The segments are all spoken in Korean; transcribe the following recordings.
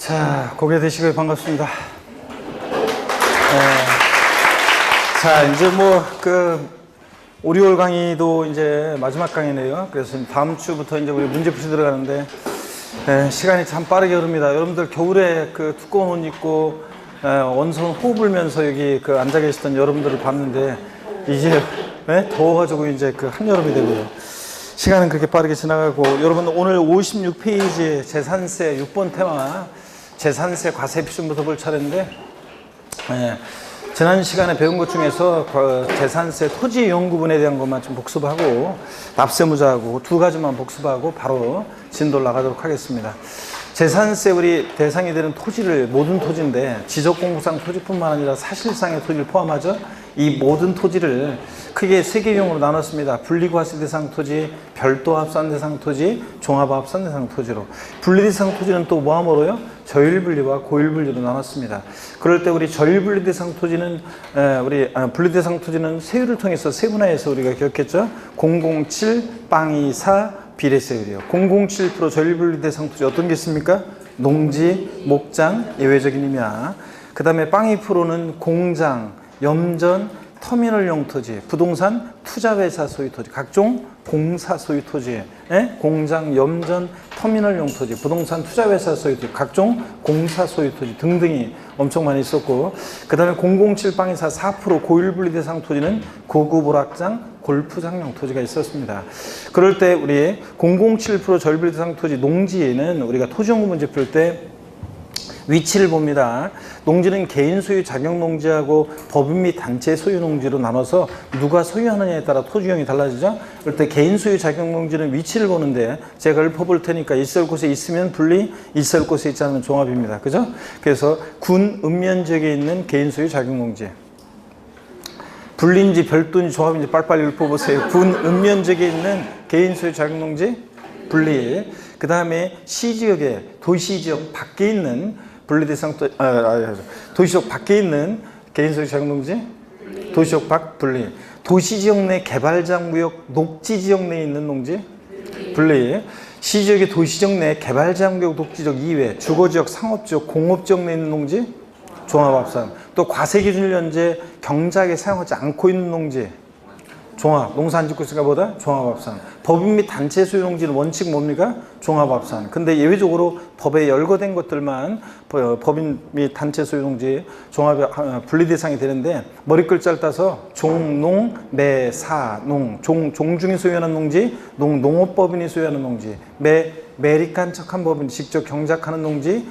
자, 고개 드시고 반갑습니다. 자, 이제 월요일 강의도 이제 마지막 강의네요. 그래서 다음 주부터 이제 우리 문제풀이 들어가는데, 시간이 참 빠르게 흐릅니다. 여러분들 겨울에 그 두꺼운 옷 입고, 온손 호흡 불면서 여기 앉아 계시던 여러분들을 봤는데, 이제, 더워가지고 이제 한여름이 되고요. 시간은 그렇게 빠르게 지나가고, 여러분 오늘 56페이지 재산세 6번 테마, 재산세 과세 표준부터 볼 차례인데, 지난 시간에 배운 것 중에서 재산세 토지 이용 구분에 대한 것만 좀 복습하고 납세무자하고 두 가지만 복습하고 바로 진도를 나가도록 하겠습니다. 재산세 우리 대상이 되는 토지를 모든 토지인데 지적공부상 토지뿐만 아니라 사실상의 토지를 포함하죠. 이 모든 토지를 크게 세 개 유형으로 나눴습니다. 분리과세 대상 토지, 별도 합산 대상 토지, 종합 합산 대상 토지로. 분리 대상 토지는 또 뭐하모로요? 저율분리와 고율분리로 나눴습니다. 그럴 때 우리 저율분리 대상 토지는 분리 대상 토지는 세율을 통해서 세분화해서 우리가 기억했죠. 007, 빵이 4, 비례세율이요. 007% 저율분리 대상 토지 어떤 게 있습니까? 농지, 목장, 예외적인 임야. 그 다음에 빵이 프로는 공장, 염전, 터미널용 토지, 부동산, 투자회사 소유 토지, 각종 공사 소유 토지, 공장, 염전, 터미널용 토지, 부동산, 투자회사 소유 토지, 각종 공사 소유 토지 등등이 엄청 많이 있었고, 그 다음에 007 빵이사 4% 고율분리 대상 토지는 고급 오락장, 골프장용 토지가 있었습니다. 그럴 때 우리 007% 저율분리 대상 토지 농지에는 우리가 토지용구 문제 풀 때 위치를 봅니다. 농지는 개인 소유 자격 농지하고 법인 및 단체 소유 농지로 나눠서 누가 소유하느냐에 따라 토지 유형이 달라지죠. 그럴 때 개인 소유 자격 농지는 위치를 보는데 제가 읊어볼 테니까 있을 곳에 있으면 분리, 있을 곳에 있지 않으면 종합입니다. 그죠? 그래서 군 읍면 지역에 있는 개인 소유 자격 농지. 분리인지 별도인지 종합인지 빨리빨리 읊어보세요. 군 읍면 지역에 있는 개인 소유 자격 농지 분리. 그 다음에 시지역에 도시지역 밖에 있는 분리대상 도시지역 밖에 있는 개인소유 자격농지 도시지역 밖 분리. 도시지역 내 개발장구역 녹지지역 내에 있는 농지 분리. 시지역의 도시지역 내 개발장구역 녹지지역 이외 주거지역 상업지역 공업지역 내에 있는 농지 종합합산. 또 과세기준일 현재 경작에 사용하지 않고 있는 농지 종합, 농사 짓고 있으니까 뭐다? 종합합산. 법인 및 단체 소유 농지는 원칙 뭡니까? 종합합산. 근데 예외적으로 법에 열거된 것들만 법인 및 단체 소유 농지 종합 분리 대상이 되는데 머리글자를 따서 종, 농, 매, 사, 농. 종중이 소유하는 농지, 농업법인이 소유하는 농지, 매립한 척한 법인이 직접 경작하는 농지,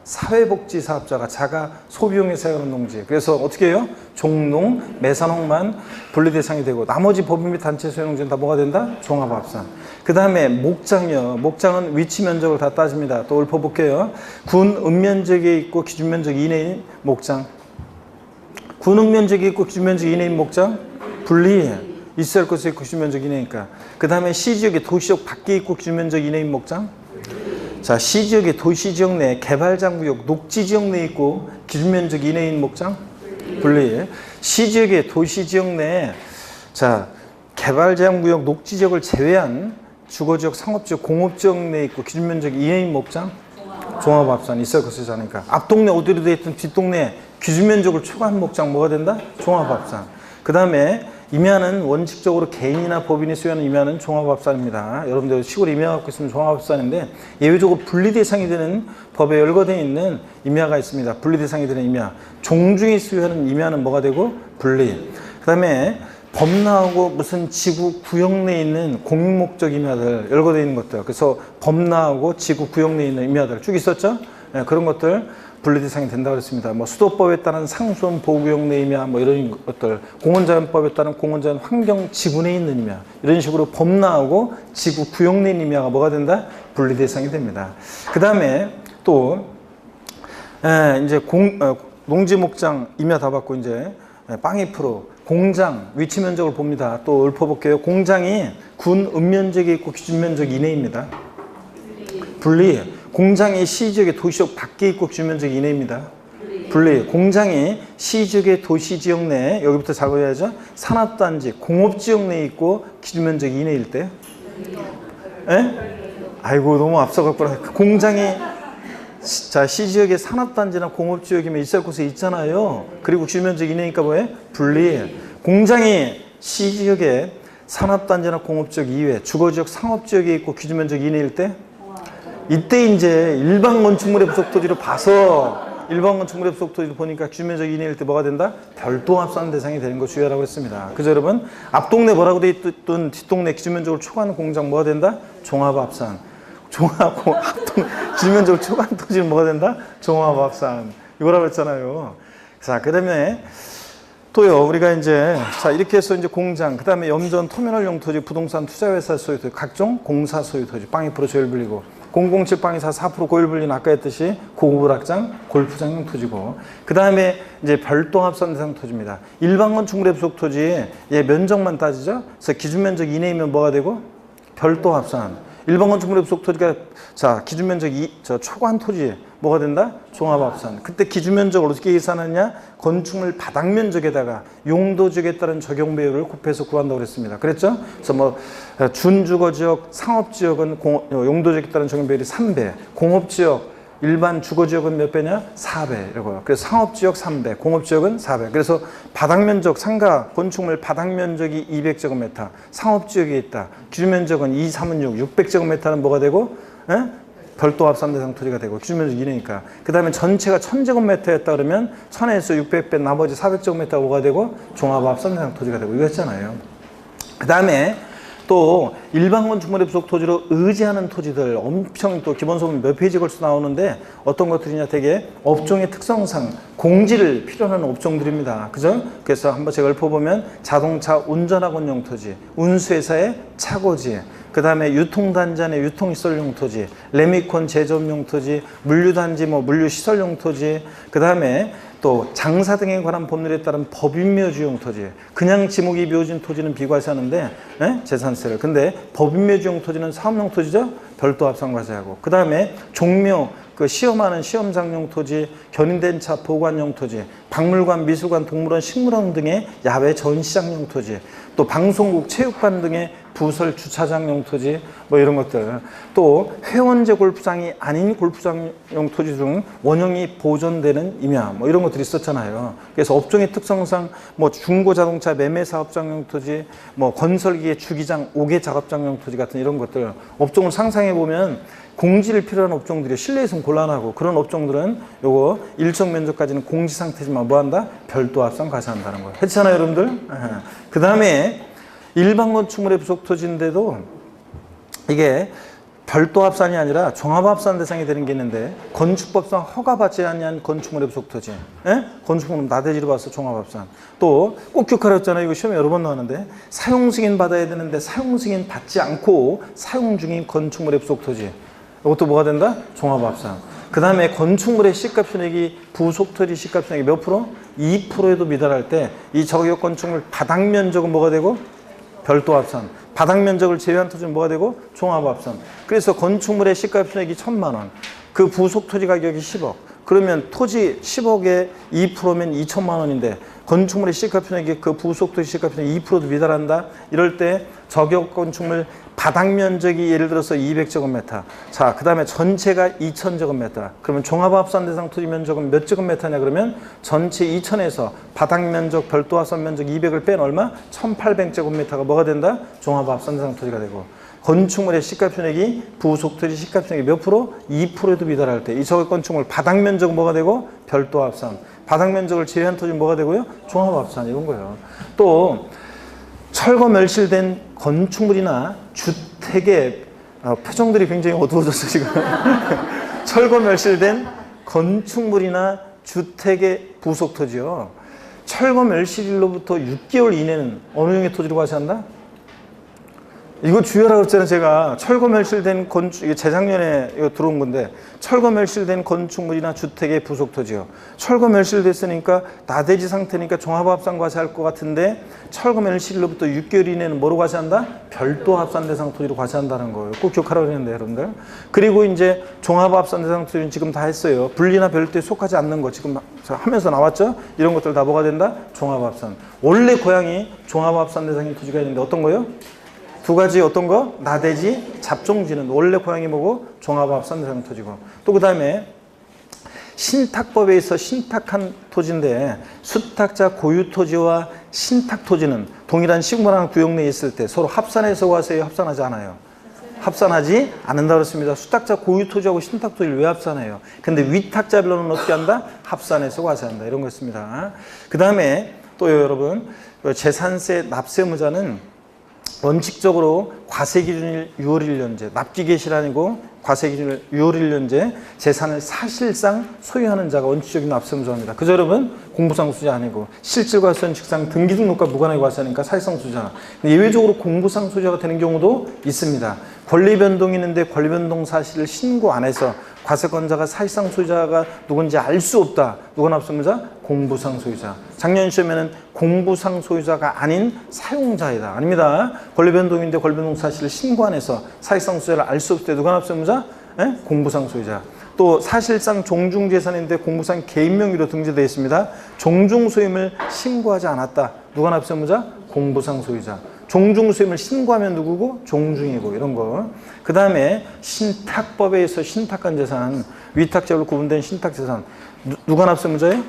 사회복지사업자가 자가 소비용에 사용하는 농지. 그래서 어떻게 해요? 종농, 매산농만 분리 대상이 되고 나머지 법인 및 단체 소유 농지는 다 뭐가 된다? 종합합산. 그 다음에 목장이요. 목장은 위치 면적을 다 따집니다. 또 읊어볼게요. 군 읍면적에 있고 기준면적 이내인 목장. 군 읍면적에 있고 기준면적 이내인 목장 분리. 있어야 할 곳에 있고 기준면적 이내니까. 그 다음에 시지역의 도시지역 밖에 있고 기준면적 이내인 목장. 자, 시지역의 도시지역 내 개발장구역 녹지지역 내에 있고 기준면적 이내인 목장 분리. 시지역의 도시지역 내 개발장구역 녹지지역을 제외한 주거지역 상업지역 공업지역 내에 있고 기준면적 이내인 목장 종합합산. 있어야 할 곳에 자니까 앞동네 어디로 돼 있든 뒷동네 기준면적을 초과한 목장 뭐가 된다? 종합합산. 그 다음에 임야는 원칙적으로 개인이나 법인이 소유하는 임야는 종합합산입니다. 여러분들 시골 임야 갖고 있으면 종합합산인데 예외적으로 분리 대상이 되는 법에 열거되어 있는 임야가 있습니다. 분리 대상이 되는 임야. 종중이 소유하는 임야는 뭐가 되고? 분리. 그 다음에 범나하고 무슨 지구 구역 내에 있는 공익목적 임야들 열거되어 있는 것들. 그래서 범나하고 지구 구역 내에 있는 임야들 쭉 있었죠? 그런 것들 분리 대상이 된다고 했습니다. 수도법에 따른 상수원 보호구역 내 임야 이런 것들, 공원자연법에 따른 공원자연 환경 지구 내에 있는 임야 이런 식으로 범나하고 지구 구역 내 임야가 뭐가 된다? 분리 대상이 됩니다. 그 다음에 또 이제 농지 목장 임야 다 받고 이제 빵이 프로 공장 위치 면적을 봅니다. 또 읊어볼게요. 공장이 군 읍면적에 있고 기준면적 이내입니다. 분리. 공장이 시지역의 도시지역 밖에 있고 기준면적 이내입니다. 분리. 공장이 시지역의 도시지역 내에 여기부터 작업해야죠. 산업단지, 공업지역 내에 있고 기준면적 이내일 때. 아이고 너무 앞서갔구나. 공장이 자, 시지역에 산업단지나 공업지역이면 있을 곳에 있잖아요. 그리고 규면적 이내니까 뭐예요? 분리. 공장이 시지역에 산업단지나 공업지역 이외, 주거지역, 상업지역에 있고 규면적 이내일 때, 이때 이제 일반 건축물의 부속 토지로 봐서 일반 건축물의 부속 토지로 보니까 규면적 이내일 때 뭐가 된다? 별도 합산 대상이 되는 거 주의하라고 했습니다. 그죠 여러분? 앞동네 뭐라고 돼 있든 뒷동네 기준면적으로 초과하는 공장 뭐가 된다? 종합합산. 기준면적으로 초과하는 토지는 뭐가 된다? 종합합산. 이거라고 했잖아요. 자, 그 다음에 또요, 우리가 이제, 자, 이렇게 해서 이제 공장, 그 다음에 염전, 터미널용 토지, 부동산 투자회사 소유 토지, 각종 공사 소유 토지, 빵 2% 조율 불리고, 007 빵 2사 4% 고율 불리는 아까 했듯이 고급 악장, 골프장용 토지고, 그 다음에 이제 별도 합산 대상 토지입니다. 일반 건축물의 부속 토지에 얘 면적만 따지죠? 그래서 기준 면적 이내이면 뭐가 되고? 별도 합산. 일반 건축물의 부속 토지가 자 기준 면적 초과한 토지 뭐가 된다? 종합합산. 그때 기준 면적을 어떻게 계산하느냐? 건축물 바닥 면적에다가 용도지역에 따른 적용 배율을 곱해서 구한다고 그랬습니다. 그랬죠? 그래서 뭐 준주거지역, 상업지역은 용도지역에 따른 적용 배율이 3배, 공업지역 일반 주거지역은 몇 배냐? 4배. 이러고요. 그래서 상업지역 3배, 공업지역은 4배. 그래서 바닥면적, 상가, 건축물 바닥면적이 200제곱미터, 상업지역에 있다. 기준면적은 2, 3은 6, 600제곱미터는 뭐가 되고? 별도 합산 대상 토지가 되고, 기준면적 이내니까. 그 다음에 전체가 1000제곱미터였다 그러면 1000에서 600 뺀 나머지 400제곱미터가 뭐가 되고? 종합 합산 대상 토지가 되고, 이거 했잖아요. 그 다음에 또 일반 건축물의 부속 토지로 의지하는 토지들 엄청 또 기본소문 몇 페이지 걸쳐 나오는데 어떤 것들이냐 되게 업종의 특성상 공지를 필요로 하는 업종들입니다. 그죠? 그래서 한번 제가 읊어보면 자동차 운전학원용 토지, 운수회사의 차고지, 그 다음에 유통단지 안에 유통시설용 토지, 레미콘 제조업용 토지, 물류단지 물류시설용 토지, 그 다음에 또 장사 등에 관한 법률에 따른 법인묘지용 토지, 그냥 지목이 묘진 토지는 비과세하는데 재산세를. 근데 법인묘지용 토지는 사업용 토지죠? 별도 합산 과세하고. 그 다음에 종묘, 그 시험하는 시험장용 토지, 견인된 차 보관용 토지, 박물관, 미술관, 동물원, 식물원 등의 야외 전시장용 토지, 또 방송국, 체육관 등의 부설 주차장용 토지, 뭐 이런 것들. 또 회원제 골프장이 아닌 골프장용 토지 중 원형이 보존되는 임야, 뭐 이런 것들이 있었잖아요. 그래서 업종의 특성상 뭐 중고자동차 매매사업장용 토지, 뭐 건설기계 주기장, 옥외 작업장용 토지 같은 이런 것들. 업종을 상상해 보면 공지를 필요한 업종들이 실내에서는 곤란하고, 그런 업종들은 요거 일정 면적까지는 공지 상태지만 뭐 한다? 별도 합산 과세한다는 거예요. 했잖아요, 여러분들? 그 다음에 일반 건축물의 부속 토지인데도 이게 별도 합산이 아니라 종합 합산 대상이 되는 게 있는데, 건축법상 허가받지 않은 건축물의 부속 토지. 건축물은 나대지로 봐서 종합 합산. 또 꼭 기억하랬잖아요. 이거 시험에 여러 번 나왔는데, 사용 승인 받아야 되는데 사용 승인 받지 않고 사용 중인 건축물의 부속 토지. 이것도 뭐가 된다? 종합 합산. 그 다음에 건축물의 시가 편익이 부속 토지 시가 편익이 몇 프로? 2%에도 미달할 때 이 저격 건축물 바닥 면적은 뭐가 되고? 별도 합산. 바닥 면적을 제외한 토지는 뭐가 되고? 종합 합산. 그래서 건축물의 시가 편익이 1000만 원. 그 부속 토지 가격이 10억. 그러면 토지 10억에 2%면 2천만 원인데 건축물의 시가 편익이 그 부속 토지 시가 편익 2%도 미달한다. 이럴 때 저격 건축물 바닥 면적이 예를 들어서 200제곱미터. 자, 그 다음에 전체가 2000제곱미터. 그러면 종합합산 대상 토지 면적은 몇 제곱미터냐 그러면 전체 2000에서 바닥 면적, 별도 합산 면적 200을 뺀 얼마? 1800제곱미터가 뭐가 된다? 종합합산 대상 토지가 되고, 건축물의 시가 편익이 부속 토지 시가 편익이 몇 프로? 2%에도 미달할 때 이 저격 건축물 바닥 면적은 뭐가 되고? 별도 합산. 바닥 면적을 제외한 토지는 뭐가 되고요? 종합합산. 이런 거예요. 또 철거 멸실된 건축물이나 주택의 표정들이 굉장히 어두워졌어요 지금. 철거 멸실된 건축물이나 주택의 부속 토지요. 철거 멸실일로부터 6개월 이내는 어느 형의 토지로 과세한다? 이거 주의하라고 했잖아요. 제가 철거 멸실된 건축, 이게 재작년에 이거 들어온 건데, 철거 멸실된 건축물이나 주택의 부속 토지요. 철거 멸실됐으니까 나대지 상태니까 종합합산 과세할 것 같은데, 철거 멸실로부터 6개월 이내는 뭐로 과세한다? 별도 합산 대상 토지로 과세한다는 거예요. 꼭 기억하라고 했는데 여러분들. 그리고 이제 종합합산 대상 토지는 지금 다 했어요. 분리나 별도에 속하지 않는 거 지금 하면서 나왔죠? 이런 것들 다 뭐가 된다? 종합합산. 원래 고양이 종합합산 대상인 토지가 있는데 어떤 거요? 두 가지. 어떤 거? 나대지, 잡종지는 원래 고양이 뭐고? 종합합산 대상 토지고. 또 그 다음에 신탁법에 의해서 신탁한 토지인데 수탁자 고유 토지와 신탁 토지는 동일한 시공간하는 구역 내에 있을 때 서로 합산해서 과세해요? 합산하지 않아요? 합산하지 않는다 그랬습니다. 수탁자 고유 토지하고 신탁 토지를 왜 합산해요? 근데 위탁자별로는 어떻게 한다? 합산해서 과세한다. 이런 거였습니다. 그 다음에 또 여러분, 재산세 납세 의무자는 원칙적으로 과세기준일 6월 1년제, 납기개시일 아니고 과세기준일 6월 1년제 재산을 사실상 소유하는 자가 원칙적인 납세의무자입니다. 그죠 여러분? 공부상 수자 아니고 실질과세는 직상 등기등록과 무관하게 과세하니까 사실상 수자. 예외적으로 공부상 소유자가 되는 경우도 있습니다. 권리변동이 있는데 권리변동 사실을 신고 안 해서 과세권자가 사실상 소유자가 누군지 알 수 없다. 누가 납세의무자? 공부상 소유자. 작년 시험에는 공부상 소유자가 아닌 사용자이다. 아닙니다. 권리변동인데 권리변동 사실을 신고 안 해서 사실상 소유자를 알 수 없을 때 누가 납세의무자? 공부상 소유자. 또 사실상 종중재산인데 공부상 개인 명의로 등재되어 있습니다. 종중소임을 신고하지 않았다. 누가 납세의무자? 공부상 소유자. 종중소임을 신고하면 누구고? 종중이고 이런 거. 그 다음에 신탁법에 의해서 신탁한 재산, 위탁자로 구분된 신탁재산. 누가 납세의무자예요?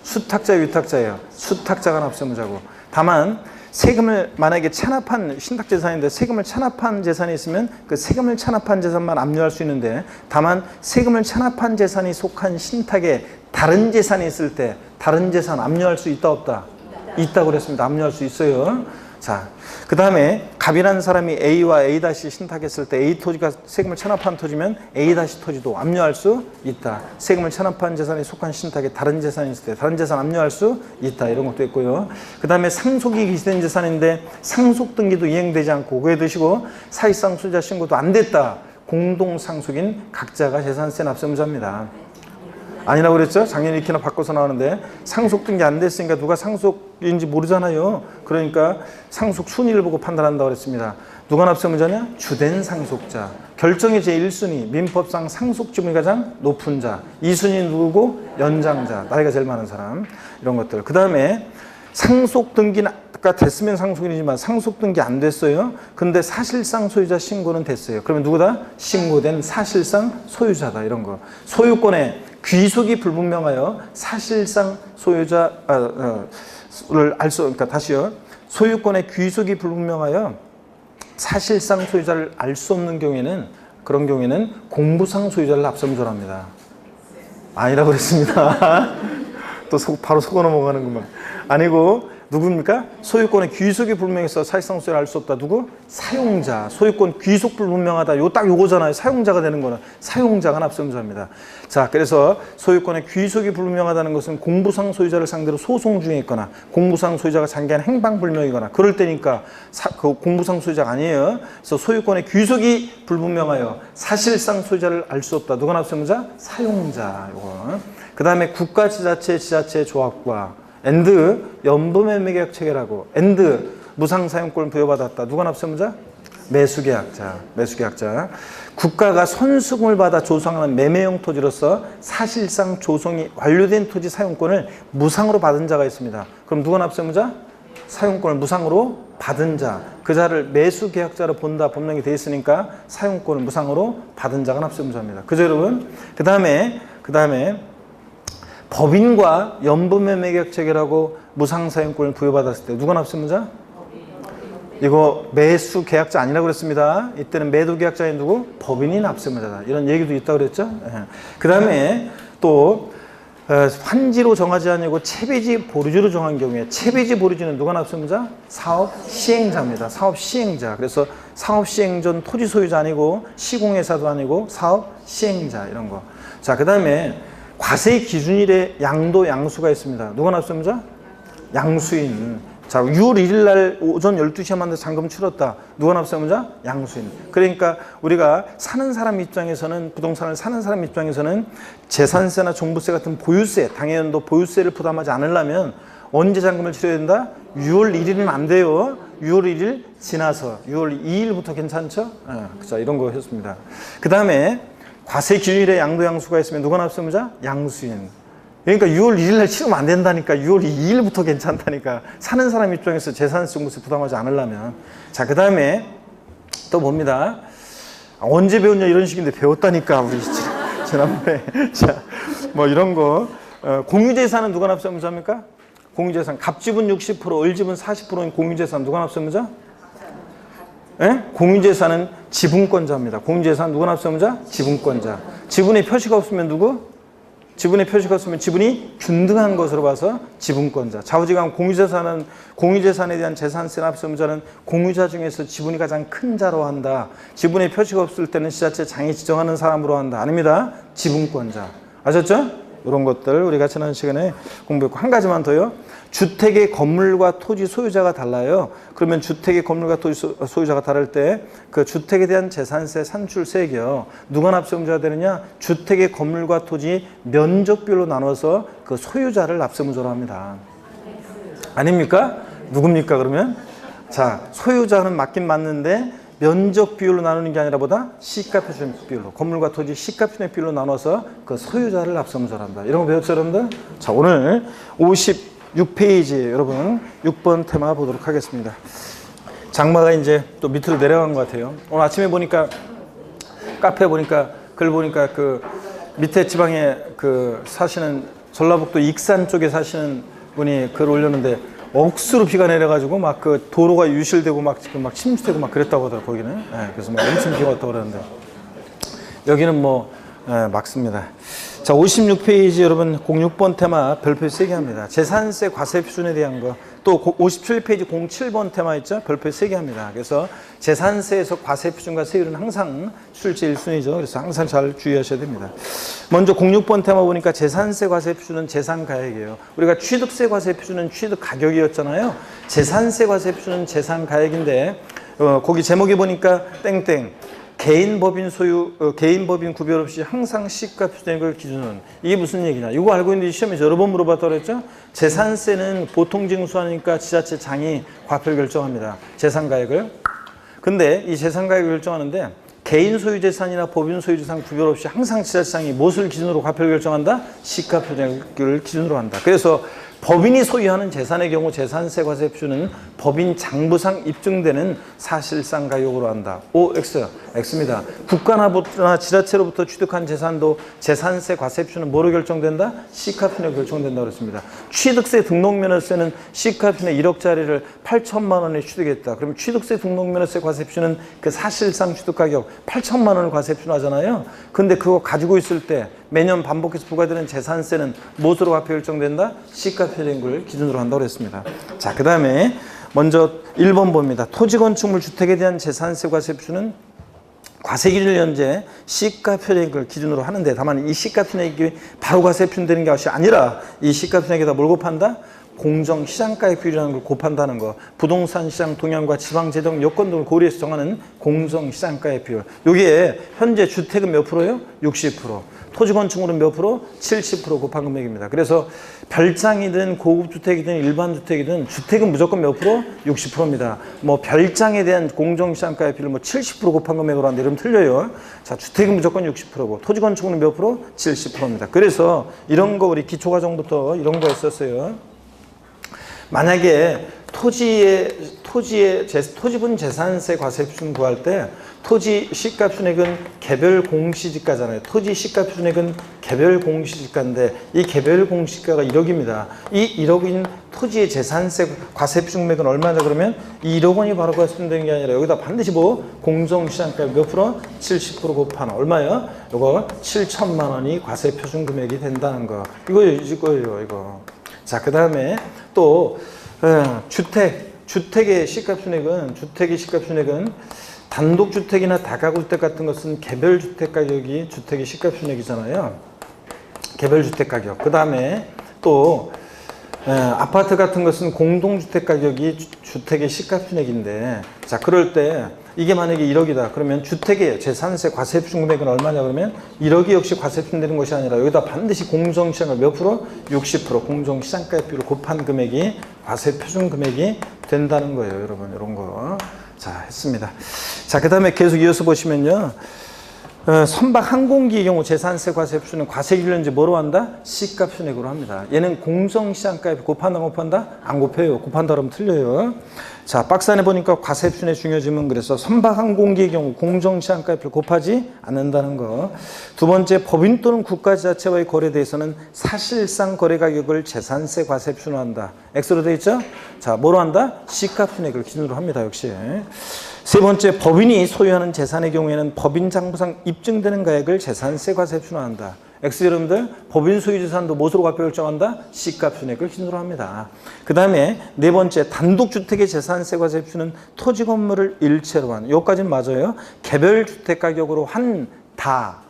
수탁자, 위탁자예요. 수탁자가 납세의무자고. 다만 세금을 만약에 찬합한 신탁재산인데 세금을 찬합한 재산이 있으면 그 세금을 찬합한 재산만 압류할 수 있는데 다만 세금을 찬합한 재산이 속한 신탁에 다른 재산이 있을 때 다른 재산 압류할 수 있다 없다? 있다고 그랬습니다. 압류할 수 있어요. 자, 그 다음에 갑이라는 사람이 A와 A- 신탁했을 때 A 토지가 세금을 찬합한 토지면 A- 토지도 압류할 수 있다. 세금을 찬합한 재산에 속한 신탁에 다른 재산이 있을 때 다른 재산 압류할 수 있다. 이런 것도 있고요. 그 다음에 상속이 기시된 재산인데 상속 등기도 이행되지 않고 그에 드시고 사실상 소유자 신고도 안 됐다. 공동상속인 각자가 재산세 납세의무자입니다. 아니라고 그랬죠? 작년에 이렇게나 바꿔서 나오는데 상속 등기 안 됐으니까 누가 상속인지 모르잖아요. 그러니까 상속 순위를 보고 판단한다고 그랬습니다. 누가 납세의무자냐? 주된 상속자. 결정의 제1순위 민법상 상속 지분이 가장 높은 자. 2순위 누구고? 연장자. 나이가 제일 많은 사람. 이런 것들. 그 다음에 상속 등기가 됐으면 상속인이지만 상속 등기 안 됐어요. 근데 사실상 소유자 신고는 됐어요. 그러면 누구다? 신고된 사실상 소유자다. 이런 거. 소유권의 귀속이 불분명하여 사실상 소유자를 알 수, 그러니까 다시요. 소유권의 귀속이 불분명하여 사실상 소유자를 알 수 없는 경우에는 그런 경우에는 공부상 소유자를 납세의무자로 합니다. 아니라고 그랬습니다. 또 바로 속아 넘어가는구만. 아니고 누굽니까? 소유권의 귀속이 불분명해서 사실상 소유를 알 수 없다. 누구? 사용자. 소유권 귀속 불분명하다. 딱 요거잖아요. 사용자가 되는 거는 사용자가 납세의무자입니다. 자, 그래서 소유권의 귀속이 불분명하다는 것은 공부상 소유자를 상대로 소송 중에 있거나 공부상 소유자가 장기한 행방불명이거나 그럴 때니까 그 공부상 소유자가 아니에요. 그래서 소유권의 귀속이 불분명하여 사실상 소유자를 알 수 없다. 누가 납세의무자? 사용자. 요거. 그 다음에 국가 지자체 지자체 조합과 엔드 연부매매계약 체결하고 엔드 무상사용권을 부여받았다. 누가 납세의무자? 매수계약자. 매수계약자. 국가가 선수금을 받아 조성하는 매매용 토지로서 사실상 조성이 완료된 토지 사용권을 무상으로 받은 자가 있습니다. 그럼 누가 납세의무자? 사용권을 무상으로 받은 자. 그 자를 매수계약자로 본다. 법령이 되어 있으니까 사용권을 무상으로 받은 자가 납세의무자입니다. 그죠 여러분? 그 다음에 법인과 연부매매계약 체결하고 무상사용권을 부여받았을 때 누가 납세의무자? 이거 매수계약자 아니라고 그랬습니다. 이때는 매도계약자인 누구? 법인이 납세의무자다. 이런 얘기도 있다고 그랬죠. 그 다음에 또 환지로 정하지 아니고 채비지 보류지로 정한 경우에 채비지 보류지는 누가 납세의무자? 사업시행자입니다. 사업시행자. 그래서 사업시행 전 토지 소유자 아니고 시공회사도 아니고 사업시행자 이런 거. 자, 그 다음에 과세 기준일에 양도 양수가 있습니다. 누가 납세의무자? 양수인. 자, 6월 1일 날 오전 12시에 만나서 잔금 치렀다. 누가 납세의무자? 양수인. 그러니까 우리가 사는 사람 입장에서는 부동산을 사는 사람 입장에서는 재산세나 종부세 같은 보유세, 당해연도 보유세를 부담하지 않으려면 언제 잔금을 치러야 된다? 6월 1일은 안 돼요. 6월 1일 지나서 6월 2일부터 괜찮죠? 자, 이런 거 했습니다. 그 다음에 과세 기준일에 양도 양수가 있으면 누가 납세의무자? 양수인. 그러니까 6월 1일 날 치르면 안 된다니까. 6월 2일부터 괜찮다니까. 사는 사람 입장에서 재산세 종부세 부담하지 않으려면. 자, 그 다음에 또 뭡니다. 언제 배웠냐 이런 식인데 배웠다니까. 우리 지난번에. 자, 뭐 이런 거. 공유재산은 누가 납세의무자입니까? 공유재산. 갑집은 60%, 을집은 40%인 공유재산 누가 납세의무자? 예? 공유재산은 지분권자입니다. 공유재산 누가 납세의무자? 지분권자. 지분의 표시가 없으면 누구? 지분의 표시가 없으면 지분이 균등한 것으로 봐서 지분권자. 좌우지간 공유재산에 대한 재산세 납세의무자는 공유자 중에서 지분이 가장 큰 자로 한다. 지분의 표시가 없을 때는 지자체 장이 지정하는 사람으로 한다. 아닙니다. 지분권자. 아셨죠? 이런 것들 우리가 지난 시간에 공부했고, 한 가지만 더요. 주택의 건물과 토지 소유자가 달라요. 그러면 주택의 건물과 토지 소유자가 다를 때 그 주택에 대한 재산세 산출세액이요. 누가 납세의무자가 되느냐? 주택의 건물과 토지 면적별로 나눠서 그 소유자를 납세의무자로 합니다. 아닙니까? 누굽니까 그러면? 자, 소유자는 맞긴 맞는데 면적 비율로 나누는 게 아니라 보다 시가 표준 비율로, 건물과 토지 시가 표준 비율로 나눠서 그 소유자를 납세의무자로 한다. 이런 거 배웠죠, 여러분들? 자, 오늘 56페이지 여러분 6번 테마 보도록 하겠습니다. 장마가 이제 또 밑으로 내려간 것 같아요. 오늘 아침에 보니까 카페 보니까 글 보니까 그 밑에 지방에 그 사시는 전라북도 익산 쪽에 사시는 분이 글 올렸는데 억수로 비가 내려가지고 막 그 도로가 유실되고 막 침수되고 막 그랬다고 하더라고요, 거기는. 예, 그래서 막 엄청 비가 왔다고 그러는데 여기는 뭐 막습니다. 자, 56페이지 여러분 06번 테마 별표 3개 합니다. 재산세 과세 표준에 대한 거. 또 57페이지 07번 테마 있죠? 별표 3개 합니다. 그래서 재산세에서 과세 표준과 세율은 항상 출제 1순위죠. 그래서 항상 잘 주의하셔야 됩니다. 먼저 06번 테마 보니까 재산세 과세 표준은 재산가액이에요. 우리가 취득세 과세 표준은 취득가격이었잖아요. 재산세 과세 표준은 재산가액인데 거기 제목에 보니까 땡땡. 개인 법인 소유, 개인 법인 구별 없이 항상 시가 표준액 걸 기준은, 이게 무슨 얘기냐? 이거 알고 있는데 시험에서 여러 번 물어봤다고 그랬죠? 재산세는 보통 징수하니까 지자체 장이 과표를 결정합니다. 재산가액을. 근데 이 재산가액을 결정하는데 개인 소유 재산이나 법인 소유 재산 구별 없이 항상 지자체장이 무엇을 기준으로 과표를 결정한다? 시가 표준액을 기준으로 한다. 그래서 법인이 소유하는 재산의 경우 재산세 과세 표준은 법인 장부상 입증되는 사실상 가격으로 한다. OX, X입니다. 국가나 지자체로부터 취득한 재산도 재산세 과세 표준은 뭐로 결정된다? 시가 표준으로 결정된다고 그랬습니다. 취득세 등록면허세는 시가 표준에 1억짜리를 8천만 원에 취득했다. 그러면 취득세 등록면허세 과세 표준은 그 사실상 취득가격 8천만 원을 과세 표준하잖아요. 근데 그거 가지고 있을 때 매년 반복해서 부과되는 재산세는 무엇으로 과표 결정된다? 시가 표준액을 기준으로 한다고 했습니다. 자, 그 다음에 먼저 1번 봅니다. 토지 건축물 주택에 대한 재산세 과세 표준은 과세 기준을 현재 시가 표준액을 기준으로 하는데, 다만 이 시가 표준액이 바로 과세 표준되는 것이 아니라 이 시가 표준액에다 뭘 곱한다? 공정 시장가액 비율이라는 걸 곱한다는 거. 부동산 시장 동향과 지방 재정 여건 등을 고려해서 정하는 공정 시장가액 비율. 여기에 현재 주택은 몇 프로예요? 60%. 토지 건축물은 몇 프로? 70% 곱한 금액입니다. 그래서 별장이든 고급 주택이든 일반 주택이든 주택은 무조건 몇 프로? 60%입니다. 뭐 별장에 대한 공정 시장가액 비율 뭐 70% 곱한 금액으로 하는데 이러면 틀려요. 자, 주택은 무조건 60%고 토지 건축물은 몇 프로? 70%입니다. 그래서 이런 거 우리 기초과정부터 이런 거 했었어요. 만약에 토지분 재산세 과세 표준 구할 때 토지 시가 표준액은 개별 공시지가잖아요. 토지 시가 표준액은 개별 공시지가인데 이 개별 공시지가가 1억입니다. 이 1억인 토지의 재산세 과세 표준 금액은 얼마냐 그러면 이 1억 원이 바로 과세되는 게 아니라 여기다 반드시 뭐 공정시장가 몇 프로? 70% 곱한 얼마요? 이거 7천만 원이 과세 표준 금액이 된다는 거. 이거예요, 이거. 자, 그 다음에 또 주택의 시가표준액은 단독주택이나 다가구주택 같은 것은 개별주택 가격이 주택의 시가표준액이잖아요. 개별주택 가격. 그 다음에 또 아파트 같은 것은 공동주택 가격이 주택의 시가표준액인데, 자, 그럴 때 이게 만약에 1억이다. 그러면 주택의 재산세 과세 표준 금액은 얼마냐 그러면 1억이 역시 과세 표준되는 것이 아니라 여기다 반드시 공정시장가 몇 프로? 60% 공정시장가액 비율을 곱한 금액이 과세 표준 금액이 된다는 거예요, 여러분. 이런 거. 자, 했습니다. 자, 그 다음에 계속 이어서 보시면요. 선박 항공기의 경우 재산세 과세 표준은 과세기일련제 뭐로 한다? 시가 표준액으로 합니다. 얘는 공정시장가에 곱한다 못 곱한다? 안 곱해요. 곱한다 그러면 틀려요. 자, 박스 안에 보니까 과세 표준의 중요점은 그래서 선박 항공기의 경우 공정시장가액을 곱하지 않는다는 거. 두 번째, 법인 또는 국가 지자체와의 거래에 대해서는 사실상 거래 가격을 재산세 과세 표준으로 한다. X로 되어 있죠? 자, 뭐로 한다? 시가 표준액을 기준으로 합니다. 역시. 세 번째, 법인이 소유하는 재산의 경우에는 법인 장부상 입증되는 가액을 재산세 과세 표준으로 한다. X 여러분들, 법인 소유 재산도 무엇으로 과표 결정한다? 시가 표준액을 기준으로 합니다. 그 다음에 네 번째, 단독주택의 재산세 과세 표준은 토지 건물을 일체로 한, 요까지는 맞아요. 개별 주택 가격으로 한다.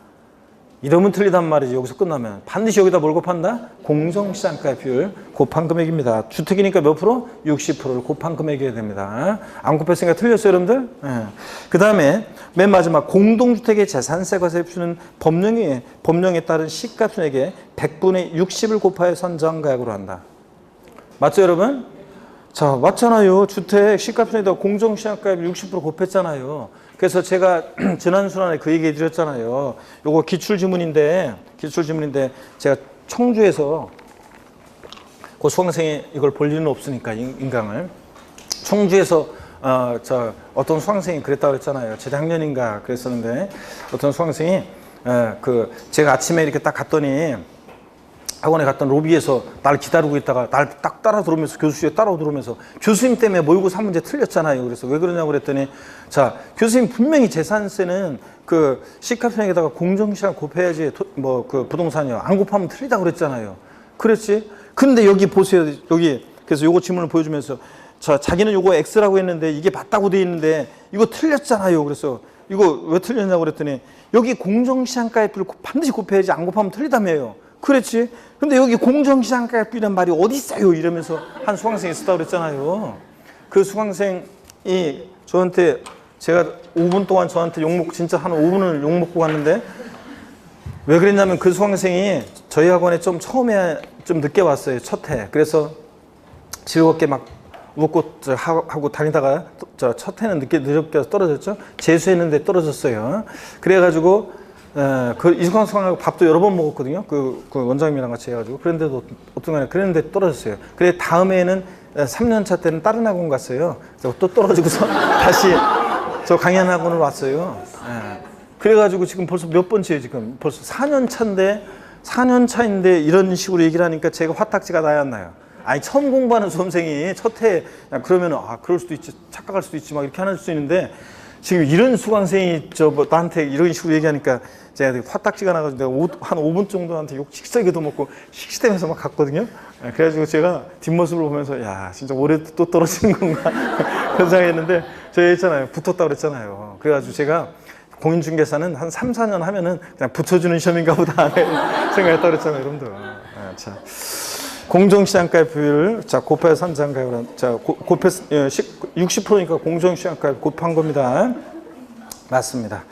이러면 틀리단 말이지. 여기서 끝나면 반드시 여기다 뭘 곱한다? 공정시장가 비율 곱한 금액입니다. 주택이니까 몇 프로? 60%를 곱한 금액이어야 됩니다. 안 곱했으니까 틀렸어요 여러분들? 네. 그 다음에 맨 마지막, 공동주택의 재산세 과세 표준은 법령에 따른 시가표준액의 100분의 60을 곱하여 선정가액으로 한다. 맞죠 여러분? 자, 맞잖아요. 주택 시가표준에다 공정시장가액 60% 곱했잖아요. 그래서 제가 지난 순환에 그 얘기 드렸잖아요. 요거 기출지문인데 제가 청주에서 그 수강생이 이걸 볼 일은 없으니까 인강을 청주에서 어떤 수강생이 그랬다고 그랬잖아요. 재작년인가 그랬었는데 어떤 수강생이 제가 아침에 이렇게 딱 갔더니 학원에 갔던 로비에서 날 기다리고 있다가 날 딱 따라 들어오면서 교수실에 따라 들어오면서 교수님 때문에 모의고사 문제 틀렸잖아요. 그래서 왜 그러냐고 그랬더니, 자, 교수님 분명히 재산세는 그 시가표준액에다가 공정시장 곱해야지 그 부동산이요. 안 곱하면 틀리다고 그랬잖아요. 그랬지? 근데 여기 보세요. 여기. 그래서 요거 질문을 보여주면서, 자, 자기는 요거 X라고 했는데 이게 맞다고 돼 있는데 이거 틀렸잖아요. 그래서 이거 왜 틀렸냐고 그랬더니 여기 공정시장가액을 반드시 곱해야지 안 곱하면 틀리다며요. 그랬지? 근데 여기 공정시장가액이란 말이 어디 있어요? 이러면서 한 수강생이 있었다고 그랬잖아요. 그 수강생이 저한테, 제가 5분 동안 저한테 진짜 한 5분을 욕먹고 갔는데, 왜 그랬냐면 그 수강생이 저희 학원에 좀 처음에 좀 늦게 왔어요. 첫 해. 그래서 즐겁게 막 웃고 하고 다니다가 첫 해는 늦게 떨어졌죠. 재수했는데 떨어졌어요. 그래가지고 이 수강생하고 밥도 여러 번 먹었거든요. 그 원장님이랑 같이 해가지고. 그런데도 어떤간에 그랬는데 떨어졌어요. 그래 다음에는 3년차 때는 다른 학원 갔어요. 그래서 또 떨어지고서 다시 저 강연 학원을 왔어요. 그래가지고 지금 벌써 몇 번째예요. 지금 벌써 4년 차인데 이런 식으로 얘기를 하니까 제가 화딱지가 나야 안 나요. 아니, 처음 공부하는 수험생이 첫 해 그러면 그럴 수도 있지, 착각할 수도 있지 막 이렇게 하는 수 있는데, 지금 이런 수강생이 나한테 이런 식으로 얘기하니까 제가 되게 화딱지가 나가지고 내가 한 5분 정도 한테 욕 식사기도 먹고 씩씩대면서 막 갔거든요. 그래가지고 제가 뒷모습을 보면서 야, 진짜 올해 또 떨어지는 건가 그런 생각했는데, 제가 했잖아요. 붙었다고 그랬잖아요. 그래가지고 제가 공인중개사는 한 3, 4년 하면은 그냥 붙여주는 시험인가 보다 생각했다고 그랬잖아요. 여러분들. 자, 공정시장가액 비율을 곱해서 산정가액으로, 곱해서 60%니까 공정시장가액 곱한 겁니다. 맞습니다.